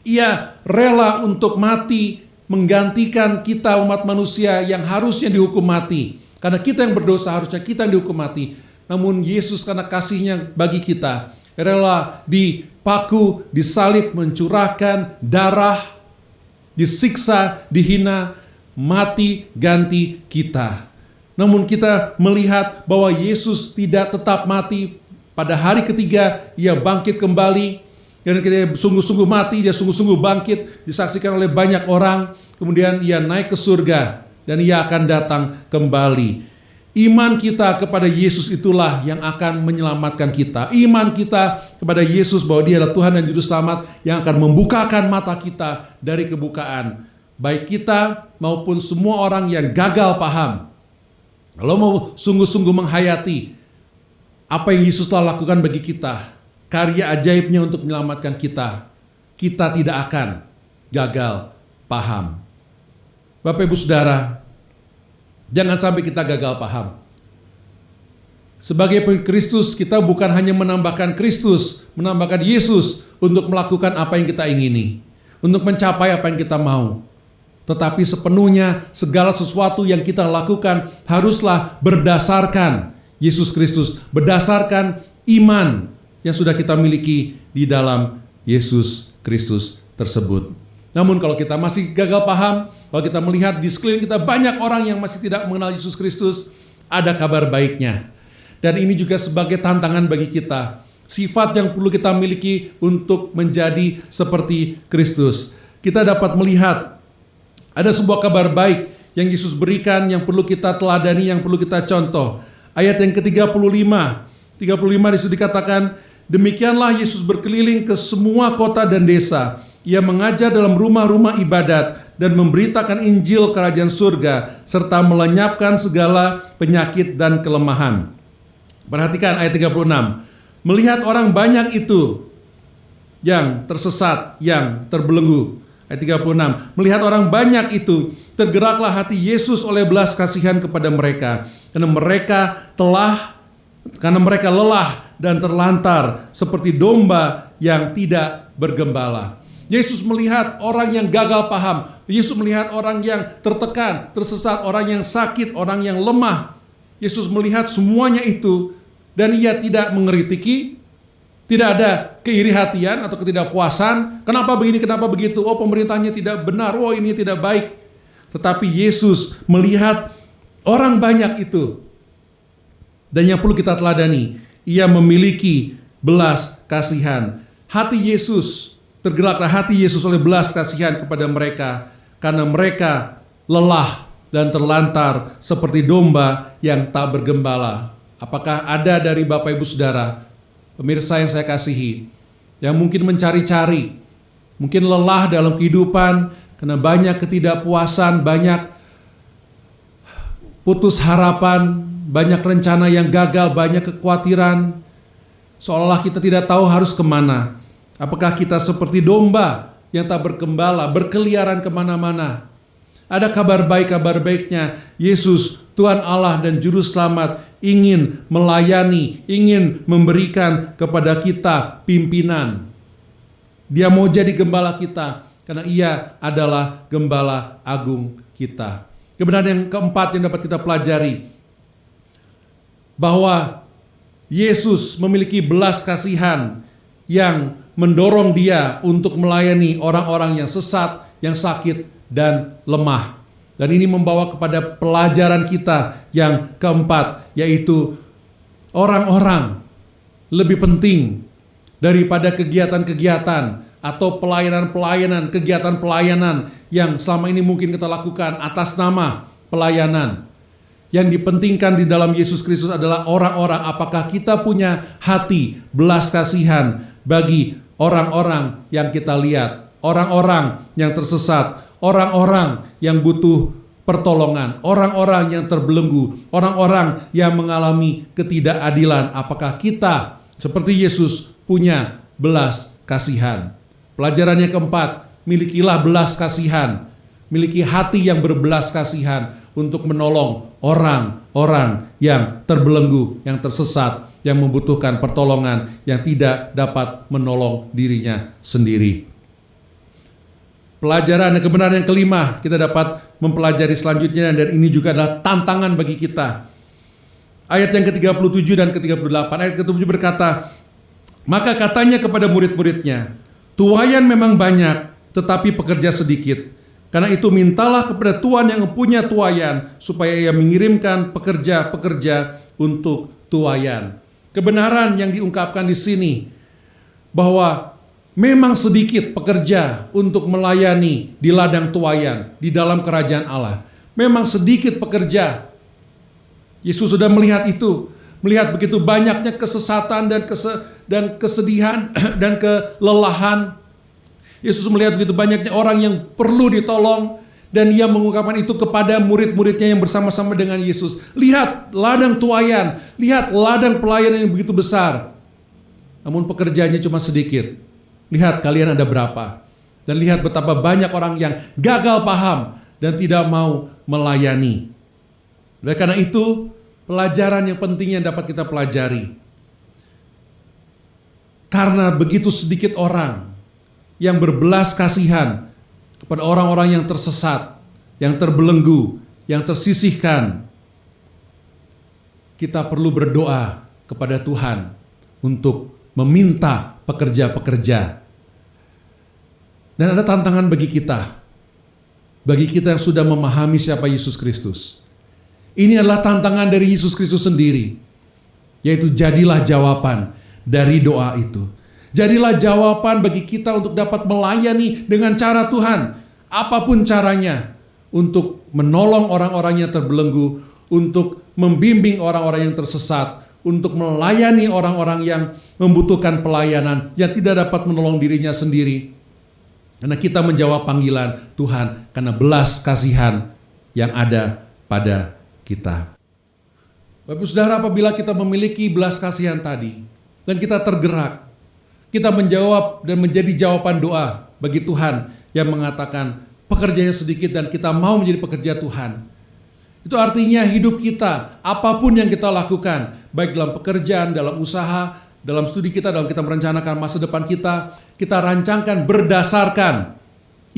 Speaker 1: ia rela untuk mati menggantikan kita umat manusia yang harusnya dihukum mati. Karena kita yang berdosa harusnya kita yang dihukum mati. Namun Yesus karena kasihnya bagi kita rela dipaku, disalib, mencurahkan darah, disiksa, dihina, mati ganti kita. Namun kita melihat bahwa Yesus tidak tetap mati. Pada hari ketiga ia bangkit kembali. Dan kita sungguh-sungguh mati, dia sungguh-sungguh bangkit, disaksikan oleh banyak orang. Kemudian ia naik ke surga dan ia akan datang kembali. Iman kita kepada Yesus itulah yang akan menyelamatkan kita. Iman kita kepada Yesus bahwa dia adalah Tuhan dan Juru Selamat yang akan membukakan mata kita dari kebukaan. Baik kita maupun semua orang yang gagal paham. Kalau mau sungguh-sungguh menghayati apa yang Yesus telah lakukan bagi kita, karya ajaibnya untuk menyelamatkan kita, kita tidak akan gagal paham. Bapak Ibu Saudara, jangan sampai kita gagal paham. Sebagai pengikut Kristus, kita bukan hanya menambahkan Kristus, menambahkan Yesus untuk melakukan apa yang kita ingini, untuk mencapai apa yang kita mau. Tetapi sepenuhnya segala sesuatu yang kita lakukan haruslah berdasarkan Yesus Kristus, berdasarkan iman yang sudah kita miliki di dalam Yesus Kristus tersebut. Namun kalau kita masih gagal paham, kalau kita melihat di sekeliling kita banyak orang yang masih tidak mengenal Yesus Kristus, ada kabar baiknya. Dan ini juga sebagai tantangan bagi kita. Sifat yang perlu kita miliki untuk menjadi seperti Kristus. Kita dapat melihat ada sebuah kabar baik yang Yesus berikan, yang perlu kita teladani, yang perlu kita contoh. Ayat yang ke-35. 35 disitu dikatakan, demikianlah Yesus berkeliling ke semua kota dan desa. Ia mengajar dalam rumah-rumah ibadat dan memberitakan Injil kerajaan surga serta melenyapkan segala penyakit dan kelemahan. Perhatikan ayat 36. Melihat orang banyak itu yang tersesat, yang terbelenggu. Ayat 36. Melihat orang banyak itu, tergeraklah hati Yesus oleh belas kasihan kepada mereka, karena mereka lelah dan terlantar seperti domba yang tidak bergembala. Yesus melihat orang yang gagal paham. Yesus melihat orang yang tertekan, tersesat, orang yang sakit, orang yang lemah. Yesus melihat semuanya itu dan ia tidak mengkritiki. Tidak ada keiri hatian atau ketidakpuasan. Kenapa begini, kenapa begitu? Oh, pemerintahnya tidak benar. Oh, ini tidak baik. Tetapi Yesus melihat orang banyak itu. Dan yang perlu kita teladani, ia memiliki belas kasihan. Hati Yesus, tergeraklah hati Yesus oleh belas kasihan kepada mereka. Karena mereka lelah dan terlantar seperti domba yang tak bergembala. Apakah ada dari Bapak Ibu Saudara, pemirsa yang saya kasihi, yang mungkin mencari-cari, mungkin lelah dalam kehidupan karena banyak ketidakpuasan, banyak putus harapan, banyak rencana yang gagal, banyak kekhawatiran, seolah kita tidak tahu harus kemana. Apakah kita seperti domba yang tak bergembala, berkeliaran kemana-mana? Ada kabar baiknya, Yesus, Tuhan Allah dan Juru Selamat, ingin melayani, ingin memberikan kepada kita pimpinan. Dia mau jadi gembala kita, karena ia adalah gembala agung kita. Kebenaran yang keempat yang dapat kita pelajari, bahwa Yesus memiliki belas kasihan yang mendorong dia untuk melayani orang-orang yang sesat, yang sakit, dan lemah. Dan ini membawa kepada pelajaran kita yang keempat, yaitu orang-orang lebih penting daripada kegiatan-kegiatan atau kegiatan pelayanan yang selama ini mungkin kita lakukan atas nama pelayanan. Yang dipentingkan di dalam Yesus Kristus adalah orang-orang, apakah kita punya hati belas kasihan bagi orang-orang yang kita lihat, orang-orang yang tersesat, orang-orang yang butuh pertolongan, orang-orang yang terbelenggu, orang-orang yang mengalami ketidakadilan. Apakah kita seperti Yesus punya belas kasihan? Pelajaran yang keempat, milikilah belas kasihan, miliki hati yang berbelas kasihan untuk menolong orang-orang yang terbelenggu, yang tersesat, yang membutuhkan pertolongan, yang tidak dapat menolong dirinya sendiri. Pelajaran dan kebenaran yang kelima kita dapat mempelajari selanjutnya, dan ini juga adalah tantangan bagi kita. Ayat yang ke-37 dan ke-38. Ayat ke-37 berkata, maka katanya kepada murid-muridnya, tuaian memang banyak, tetapi pekerja sedikit. Karena itu mintalah kepada Tuhan yang punya tuaian, supaya ia mengirimkan pekerja-pekerja untuk tuaian. Kebenaran yang diungkapkan di sini, bahwa memang sedikit pekerja untuk melayani di ladang tuaian, di dalam kerajaan Allah. Memang sedikit pekerja. Yesus sudah melihat itu, melihat begitu banyaknya kesesatan dan kesedihan dan kelelahan. Yesus melihat begitu banyaknya orang yang perlu ditolong, dan ia mengungkapkan itu kepada murid-muridnya yang bersama-sama dengan Yesus. Lihat ladang tuaian, lihat ladang pelayanan yang begitu besar, namun pekerjaannya cuma sedikit. Lihat kalian ada berapa, dan lihat betapa banyak orang yang gagal paham dan tidak mau melayani. Oleh karena itu, pelajaran yang penting yang dapat kita pelajari, karena begitu sedikit orang yang berbelas kasihan kepada orang-orang yang tersesat, yang terbelenggu, yang tersisihkan, kita perlu berdoa kepada Tuhan untuk meminta pekerja-pekerja. Dan ada tantangan bagi kita yang sudah memahami siapa Yesus Kristus. Ini adalah tantangan dari Yesus Kristus sendiri, yaitu jadilah jawaban dari doa itu. Jadilah jawaban bagi kita untuk dapat melayani dengan cara Tuhan, apapun caranya, untuk menolong orang-orang yang terbelenggu, untuk membimbing orang-orang yang tersesat, untuk melayani orang-orang yang membutuhkan pelayanan, yang tidak dapat menolong dirinya sendiri. Karena kita menjawab panggilan Tuhan karena belas kasihan yang ada pada kita. Bapak Saudara, apabila kita memiliki belas kasihan tadi, dan kita tergerak, kita menjawab dan menjadi jawaban doa bagi Tuhan yang mengatakan pekerjaannya sedikit dan kita mau menjadi pekerja Tuhan. Itu artinya hidup kita, apapun yang kita lakukan, baik dalam pekerjaan, dalam usaha, dalam studi kita, dalam kita merencanakan masa depan kita rancangkan berdasarkan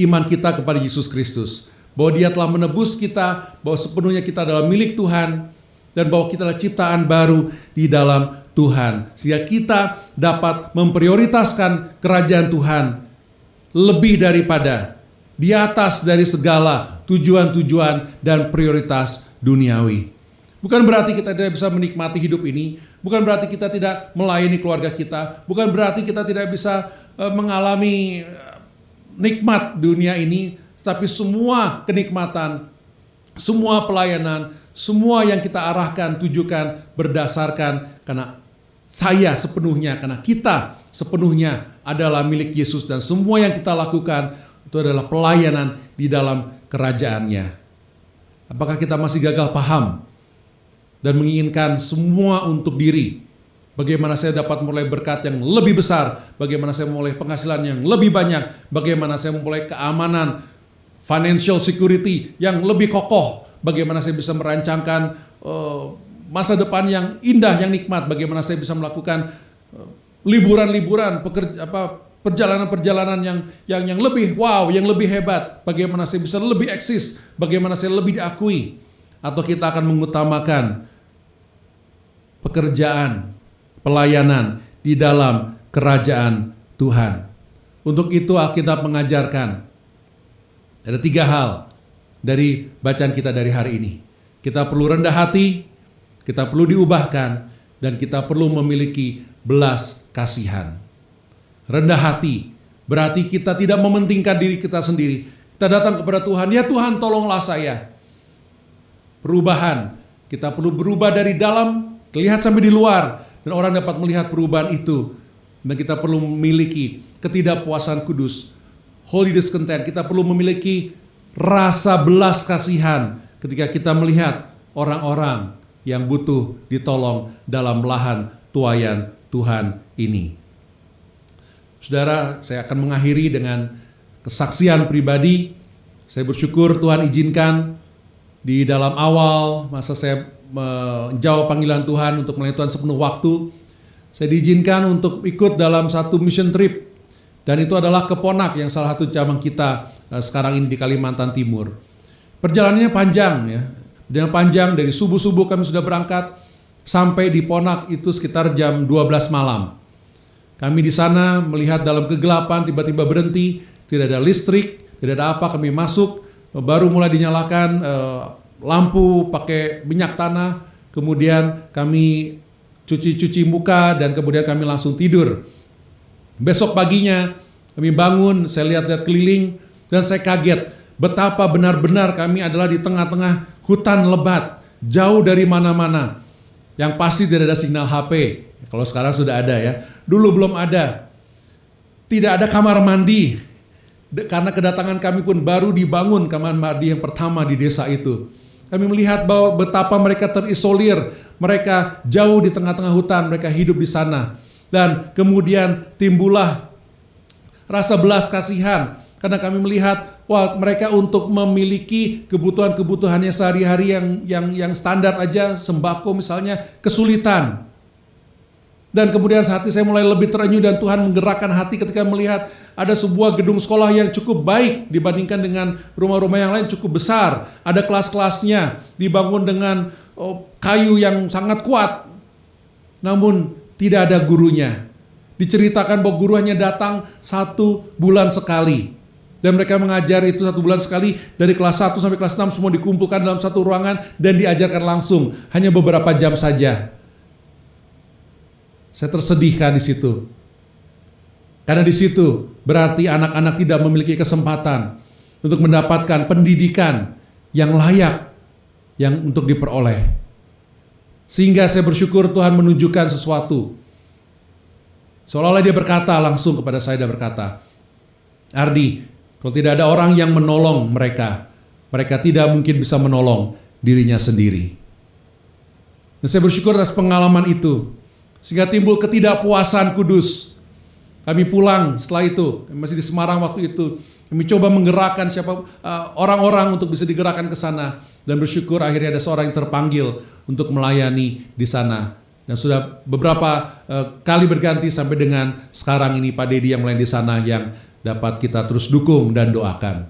Speaker 1: iman kita kepada Yesus Kristus. Bahwa Dia telah menebus kita, bahwa sepenuhnya kita adalah milik Tuhan, dan bahwa kita adalah ciptaan baru di dalam Tuhan. Sehingga kita dapat memprioritaskan kerajaan Tuhan lebih daripada, di atas dari segala tujuan-tujuan dan prioritas duniawi. Bukan berarti kita tidak bisa menikmati hidup ini, bukan berarti kita tidak melayani keluarga kita, bukan berarti kita tidak bisa mengalami nikmat dunia ini, tapi semua kenikmatan, semua pelayanan, semua yang kita arahkan, tujukan berdasarkan karena saya sepenuhnya, karena kita sepenuhnya adalah milik Yesus, dan semua yang kita lakukan itu adalah pelayanan di dalam kerajaannya. Apakah kita masih gagal paham dan menginginkan semua untuk diri? Bagaimana saya dapat memulai berkat yang lebih besar? Bagaimana saya memulai penghasilan yang lebih banyak? Bagaimana saya memulai keamanan, financial security yang lebih kokoh? Bagaimana saya bisa merancangkan masa depan yang indah, yang nikmat? Bagaimana saya bisa melakukan liburan-liburan, perjalanan-perjalanan yang lebih wow, yang lebih hebat? Bagaimana saya bisa lebih eksis? Bagaimana saya lebih diakui? Atau kita akan mengutamakan pekerjaan, pelayanan di dalam kerajaan Tuhan? Untuk itu Alkitab mengajarkan ada 3 hal dari bacaan kita dari hari ini. Kita perlu rendah hati, kita perlu diubahkan, dan kita perlu memiliki belas kasihan. Rendah hati berarti kita tidak mementingkan diri kita sendiri. Kita datang kepada Tuhan, ya Tuhan tolonglah saya. Perubahan Kita perlu berubah dari dalam, terlihat sampai di luar. Dan orang dapat melihat perubahan itu. Dan kita perlu memiliki ketidakpuasan kudus. Holy discontent. Kita perlu memiliki rasa belas kasihan ketika kita melihat orang-orang yang butuh ditolong dalam belahan tuaian Tuhan ini. Saudara, saya akan mengakhiri dengan kesaksian pribadi. Saya bersyukur Tuhan izinkan di dalam awal masa saya menjawab panggilan Tuhan untuk melayani Tuhan sepenuh waktu, saya diizinkan untuk ikut dalam satu mission trip. Dan itu adalah ke Ponak yang salah satu cabang kita sekarang ini di Kalimantan Timur. Perjalanannya panjang ya. Perjalanan panjang dari subuh-subuh kami sudah berangkat sampai di Ponak itu sekitar jam 12 malam. Kami di sana melihat dalam kegelapan, tiba-tiba berhenti, tidak ada listrik, tidak ada apa, kami masuk, baru mulai dinyalakan lampu pakai minyak tanah, kemudian kami cuci-cuci muka dan kemudian kami langsung tidur. Besok paginya kami bangun, saya lihat-lihat keliling dan saya kaget betapa benar-benar kami adalah di tengah-tengah hutan lebat, jauh dari mana-mana. Yang pasti tidak ada sinyal HP. Kalau sekarang sudah ada ya. Dulu belum ada. Tidak ada kamar mandi. Karena kedatangan kami pun baru dibangun kamar mandi yang pertama di desa itu. Kami melihat bahwa betapa mereka terisolir. Mereka jauh di tengah-tengah hutan. Mereka hidup di sana. Dan kemudian timbullah rasa belas kasihan. Karena kami melihat, wah mereka untuk memiliki kebutuhan-kebutuhannya sehari-hari yang standar aja, sembako misalnya, kesulitan. Dan kemudian hati saya mulai lebih terenyuh dan Tuhan menggerakkan hati ketika melihat ada sebuah gedung sekolah yang cukup baik dibandingkan dengan rumah-rumah yang lain cukup besar. Ada kelas-kelasnya, dibangun dengan kayu yang sangat kuat. Namun tidak ada gurunya. Diceritakan bahwa guru hanya datang 1 bulan sekali. Dan mereka mengajar itu 1 bulan sekali, dari kelas 1 sampai kelas 6 semua dikumpulkan dalam satu ruangan dan diajarkan langsung, hanya beberapa jam saja. Saya tersedihkan di situ. Karena di situ berarti anak-anak tidak memiliki kesempatan untuk mendapatkan pendidikan yang layak yang untuk diperoleh. Sehingga saya bersyukur Tuhan menunjukkan sesuatu. Seolah-olah dia berkata langsung kepada saya, dia berkata, Ardi, kalau tidak ada orang yang menolong mereka, mereka tidak mungkin bisa menolong dirinya sendiri. Dan saya bersyukur atas pengalaman itu. Sehingga timbul ketidakpuasan kudus. Kami pulang setelah itu, kami masih di Semarang waktu itu. Kami coba menggerakkan orang-orang untuk bisa digerakkan ke sana. Dan bersyukur akhirnya ada seorang yang terpanggil untuk melayani di sana. Dan sudah beberapa kali berganti sampai dengan sekarang ini Pak Dedi yang melayani di sana yang dapat kita terus dukung dan doakan.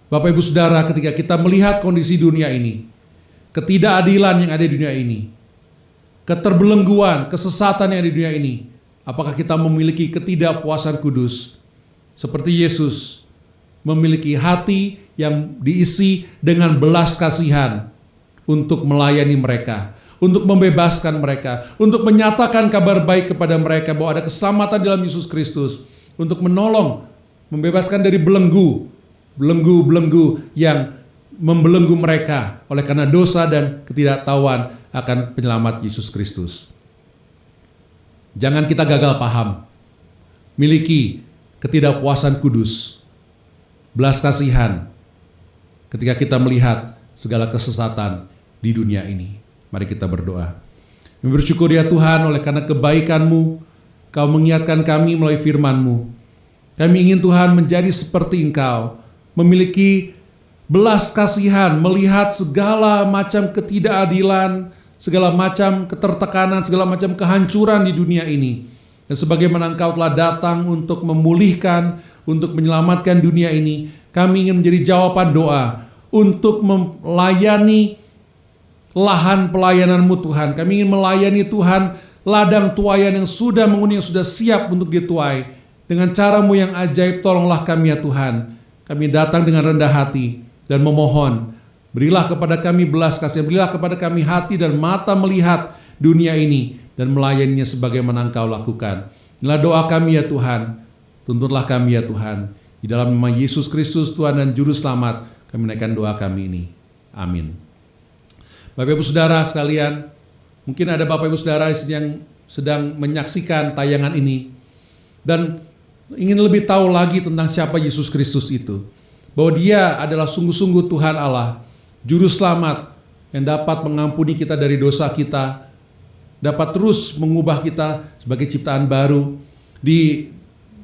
Speaker 1: Bapak Ibu Saudara, ketika kita melihat kondisi dunia ini, ketidakadilan yang ada di dunia ini, keterbelengguan, kesesatan yang ada di dunia ini, apakah kita memiliki ketidakpuasan kudus seperti Yesus memiliki hati yang diisi dengan belas kasihan untuk melayani mereka, untuk membebaskan mereka, untuk menyatakan kabar baik kepada mereka bahwa ada keselamatan dalam Yesus Kristus, untuk menolong, membebaskan dari belenggu yang membelenggu mereka oleh karena dosa dan ketidaktahuan akan penyelamat Yesus Kristus. Jangan kita gagal paham. Miliki ketidakpuasan kudus, belas kasihan ketika kita melihat segala kesesatan di dunia ini. Mari kita berdoa. Kami bersyukur ya Tuhan oleh karena kebaikan-Mu, Kau mengingatkan kami melalui firman-Mu. Kami ingin Tuhan menjadi seperti Engkau, memiliki belas kasihan, melihat segala macam ketidakadilan, segala macam ketertekanan, segala macam kehancuran di dunia ini. Dan sebagaimana Engkau telah datang untuk memulihkan, untuk menyelamatkan dunia ini, kami ingin menjadi jawaban doa untuk melayani lahan pelayanan-Mu Tuhan. Kami ingin melayani Tuhan ladang tuaian yang sudah menguning, yang sudah siap untuk dituai. Dengan cara-Mu yang ajaib, tolonglah kami ya Tuhan. Kami datang dengan rendah hati dan memohon, berilah kepada kami belas kasihan, berilah kepada kami hati dan mata melihat dunia ini dan melayaninya sebagaimana Engkau lakukan. Inilah doa kami ya Tuhan. Tuntunlah kami ya Tuhan. Di dalam nama Yesus Kristus Tuhan dan Juru Selamat, kami menaikkan doa kami ini. Amin. Bapak Ibu Saudara sekalian, mungkin ada Bapak Ibu Saudara di sini yang sedang menyaksikan tayangan ini dan ingin lebih tahu lagi tentang siapa Yesus Kristus itu. Bahwa Dia adalah sungguh-sungguh Tuhan Allah, Juru Selamat yang dapat mengampuni kita dari dosa kita, dapat terus mengubah kita sebagai ciptaan baru. Di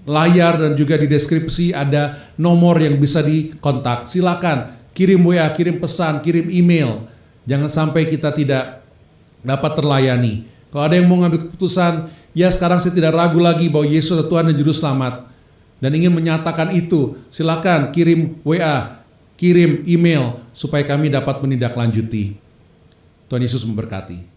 Speaker 1: layar dan juga di deskripsi ada nomor yang bisa dikontak. Silakan kirim WA, kirim pesan, kirim email. Jangan sampai kita tidak dapat terlayani. Kalau ada yang mau ngambil keputusan, ya sekarang saya tidak ragu lagi bahwa Yesus adalah Tuhan dan Juru Selamat dan ingin menyatakan itu, silakan kirim WA, kirim email supaya kami dapat menindaklanjuti. Tuhan Yesus memberkati.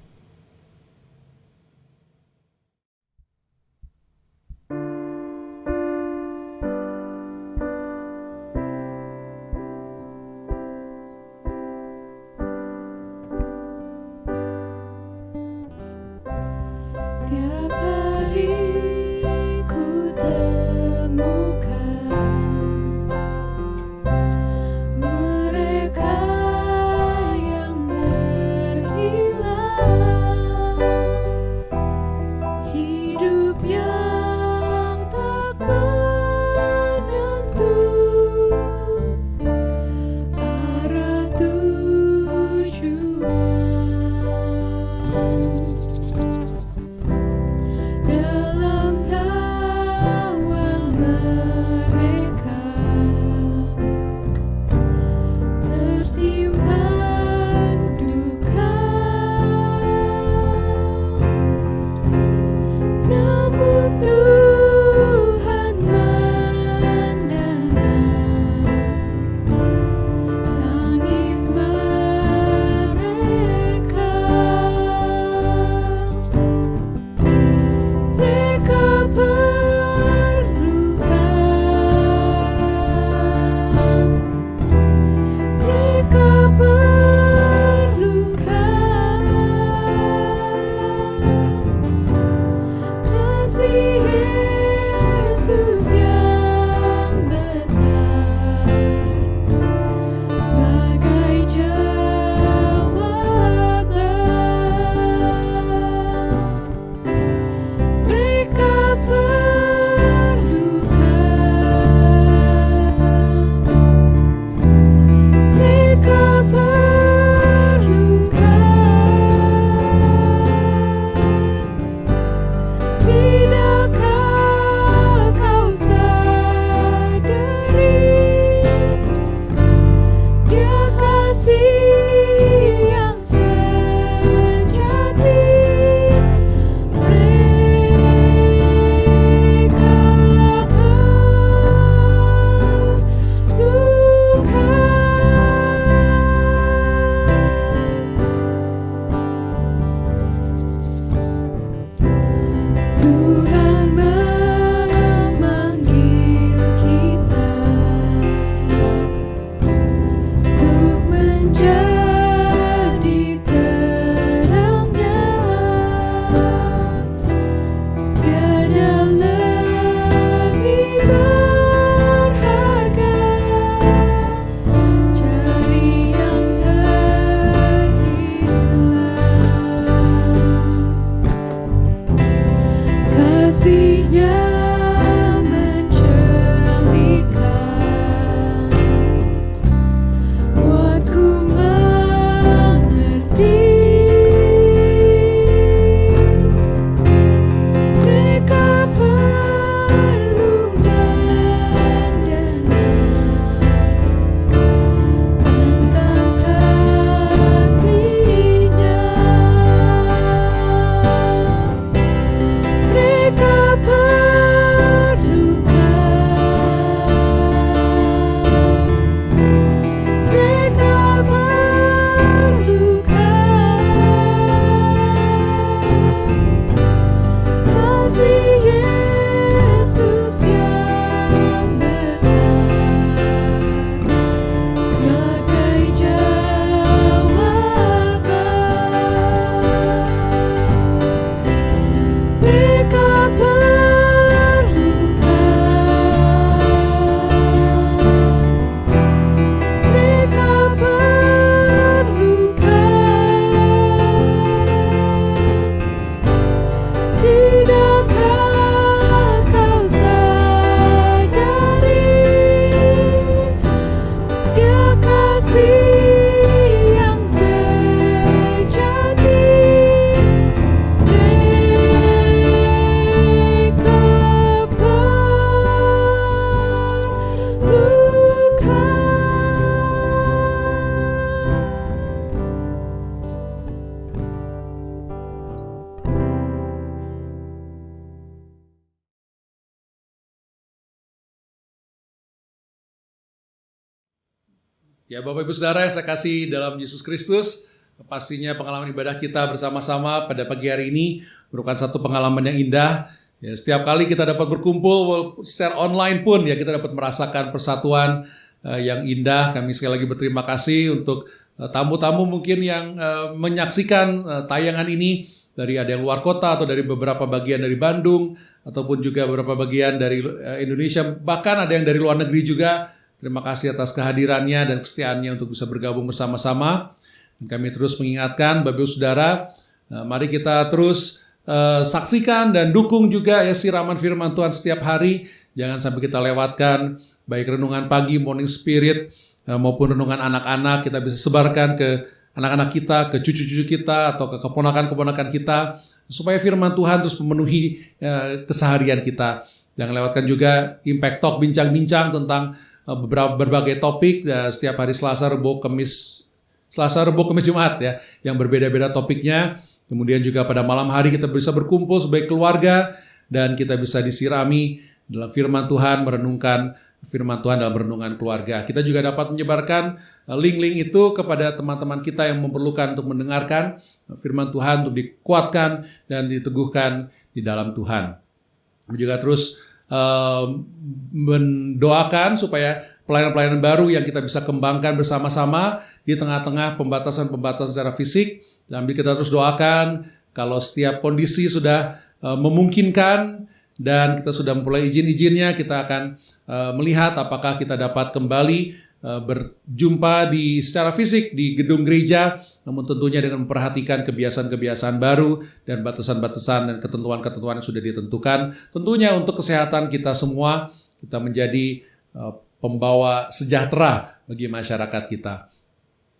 Speaker 8: Tiap hari ku temukan mereka yang terhilang.
Speaker 1: Ya Bapak Ibu Saudara yang saya kasih dalam Yesus Kristus, pastinya pengalaman ibadah kita bersama-sama pada pagi hari ini merupakan satu pengalaman yang indah. Ya, setiap kali kita dapat berkumpul secara online pun ya kita dapat merasakan persatuan yang indah. Kami sekali lagi berterima kasih untuk tamu-tamu mungkin yang menyaksikan tayangan ini dari ada yang luar kota atau dari beberapa bagian dari Bandung ataupun juga beberapa bagian dari Indonesia, bahkan ada yang dari luar negeri juga. Terima kasih atas kehadirannya dan kesetiaannya untuk bisa bergabung bersama-sama. Dan kami terus mengingatkan Bapak Ibu Saudara, mari kita terus saksikan dan dukung juga ya siraman firman Tuhan setiap hari. Jangan sampai kita lewatkan baik renungan pagi, morning spirit, maupun renungan anak-anak. Kita bisa sebarkan ke anak-anak kita, ke cucu-cucu kita, atau ke keponakan-keponakan kita, supaya firman Tuhan terus memenuhi keseharian kita. Jangan lewatkan juga Impact Talk, bincang-bincang tentang berbagai topik setiap hari Selasa, Rabu, Kamis, Jumat ya, yang berbeda-beda topiknya. Kemudian juga pada malam hari kita bisa berkumpul sebagai keluarga dan kita bisa disirami dalam firman Tuhan, merenungkan firman Tuhan dalam renungan keluarga. Kita juga dapat menyebarkan link-link itu kepada teman-teman kita yang memerlukan untuk mendengarkan firman Tuhan, untuk dikuatkan dan diteguhkan di dalam Tuhan. Kami juga terus mendoakan supaya pelayanan-pelayanan baru yang kita bisa kembangkan bersama-sama di tengah-tengah pembatasan-pembatasan secara fisik. Sambil kita terus doakan kalau setiap kondisi sudah memungkinkan dan kita sudah memulai izin-izinnya, kita akan melihat apakah kita dapat kembali berjumpa secara fisik di gedung gereja, namun tentunya dengan memperhatikan kebiasaan-kebiasaan baru dan batasan-batasan dan ketentuan-ketentuan yang sudah ditentukan. Tentunya untuk kesehatan kita semua, kita menjadi pembawa sejahtera bagi masyarakat kita.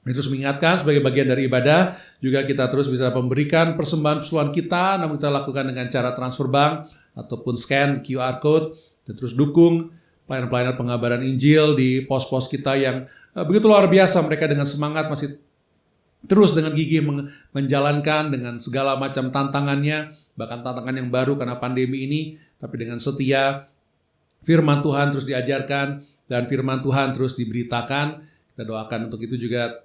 Speaker 1: Terus mengingatkan sebagai bagian dari ibadah, juga kita terus bisa memberikan persembahan-persembahan kita, namun kita lakukan dengan cara transfer bank ataupun scan QR code, dan terus dukung pelayanan-pelayanan pengabaran Injil di pos-pos kita yang begitu luar biasa. Mereka dengan semangat masih terus dengan gigih menjalankan dengan segala macam tantangannya, bahkan tantangan yang baru karena pandemi ini, tapi dengan setia firman Tuhan terus diajarkan dan firman Tuhan terus diberitakan. Kita doakan untuk itu juga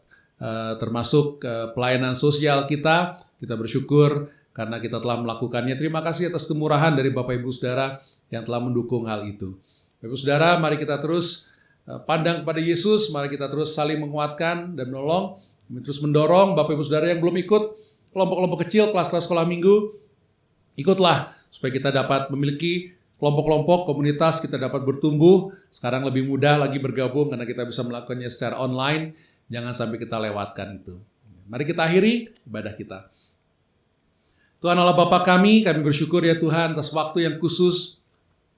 Speaker 1: termasuk pelayanan sosial kita. Kita bersyukur karena kita telah melakukannya. Terima kasih atas kemurahan dari Bapak Ibu Saudara yang telah mendukung hal itu. Bapak Ibu Saudara, mari kita terus pandang kepada Yesus, mari kita terus saling menguatkan dan menolong. Kami terus mendorong Bapak Ibu Saudara yang belum ikut kelompok-kelompok kecil, kelas-kelas sekolah minggu, ikutlah supaya kita dapat memiliki kelompok-kelompok, komunitas, kita dapat bertumbuh. Sekarang lebih mudah lagi bergabung karena kita bisa melakukannya secara online. Jangan sampai kita lewatkan itu. Mari kita akhiri ibadah kita. Tuhan Allah Bapa kami bersyukur ya Tuhan atas waktu yang khusus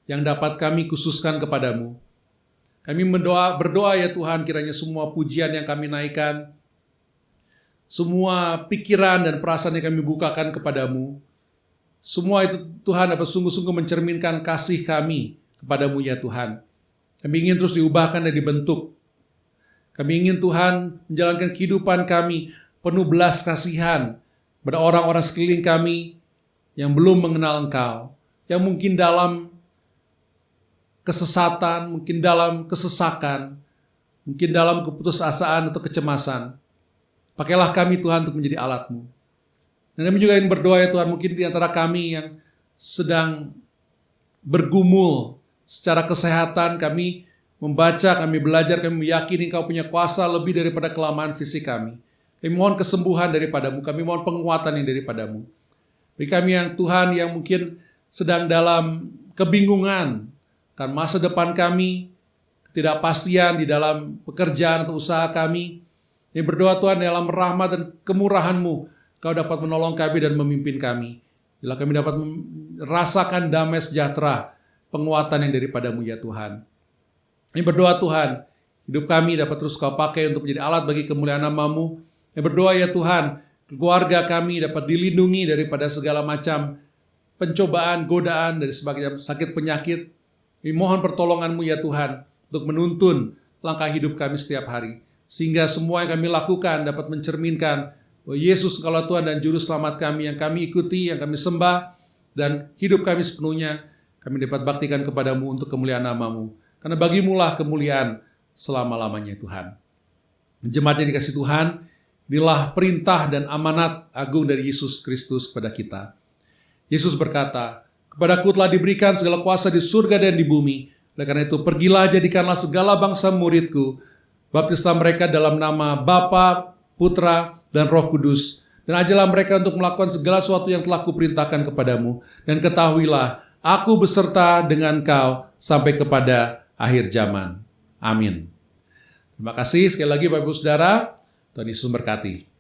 Speaker 1: yang dapat kami khususkan kepadamu. Kami berdoa ya Tuhan, kiranya semua pujian yang kami naikkan, semua pikiran dan perasaan yang kami bukakan kepadamu, semua itu Tuhan dapat sungguh-sungguh mencerminkan kasih kami kepadamu ya Tuhan. Kami ingin terus diubahkan dan dibentuk. Kami ingin Tuhan menjalankan kehidupan kami penuh belas kasihan pada orang-orang sekeliling kami yang belum mengenal Engkau, yang mungkin dalam kesesatan, mungkin dalam kesesakan, mungkin dalam keputusasaan atau kecemasan. Pakailah kami Tuhan untuk menjadi alat-Mu. Dan kami juga ingin berdoa ya Tuhan, mungkin di antara kami yang sedang bergumul secara kesehatan, kami membaca, kami belajar, kami meyakini Engkau punya kuasa lebih daripada kelemahan fisik kami. Kami mohon kesembuhan daripadamu, kami mohon penguatan yang daripadamu. Bagi kami yang Tuhan yang mungkin sedang dalam kebingungan, kan masa depan kami, ketidakpastian di dalam pekerjaan atau usaha kami, yang berdoa Tuhan dalam rahmat dan kemurahan-Mu, Kau dapat menolong kami dan memimpin kami. Bila kami dapat merasakan damai sejahtera, penguatan yang daripadamu ya Tuhan. Yang berdoa Tuhan, hidup kami dapat terus Kau pakai untuk menjadi alat bagi kemuliaan nama-Mu. Yang berdoa ya Tuhan, keluarga kami dapat dilindungi daripada segala macam pencobaan, godaan, dari sebagai sakit penyakit. Kami mohon pertolongan-Mu ya Tuhan, untuk menuntun langkah hidup kami setiap hari. Sehingga semua yang kami lakukan dapat mencerminkan bahwa Yesus Engkaulah Tuhan dan Juru Selamat kami yang kami ikuti, yang kami sembah, dan hidup kami sepenuhnya kami dapat baktikan kepadamu untuk kemuliaan nama-Mu. Karena bagimulah kemuliaan selama-lamanya Tuhan. Jemaat yang dikasihi Tuhan, inilah perintah dan amanat agung dari Yesus Kristus kepada kita. Yesus berkata, "Kepadaku telah diberikan segala kuasa di surga dan di bumi. Oleh karena itu, pergilah jadikanlah segala bangsa muridku. Baptislah mereka dalam nama Bapa, Putra, dan Roh Kudus. Dan ajarlah mereka untuk melakukan segala sesuatu yang telah kuperintahkan kepadamu. Dan ketahuilah, aku beserta dengan kau sampai kepada akhir zaman." Amin. Terima kasih sekali lagi Bapak Ibu Saudara. Tuhan Yesus memberkati.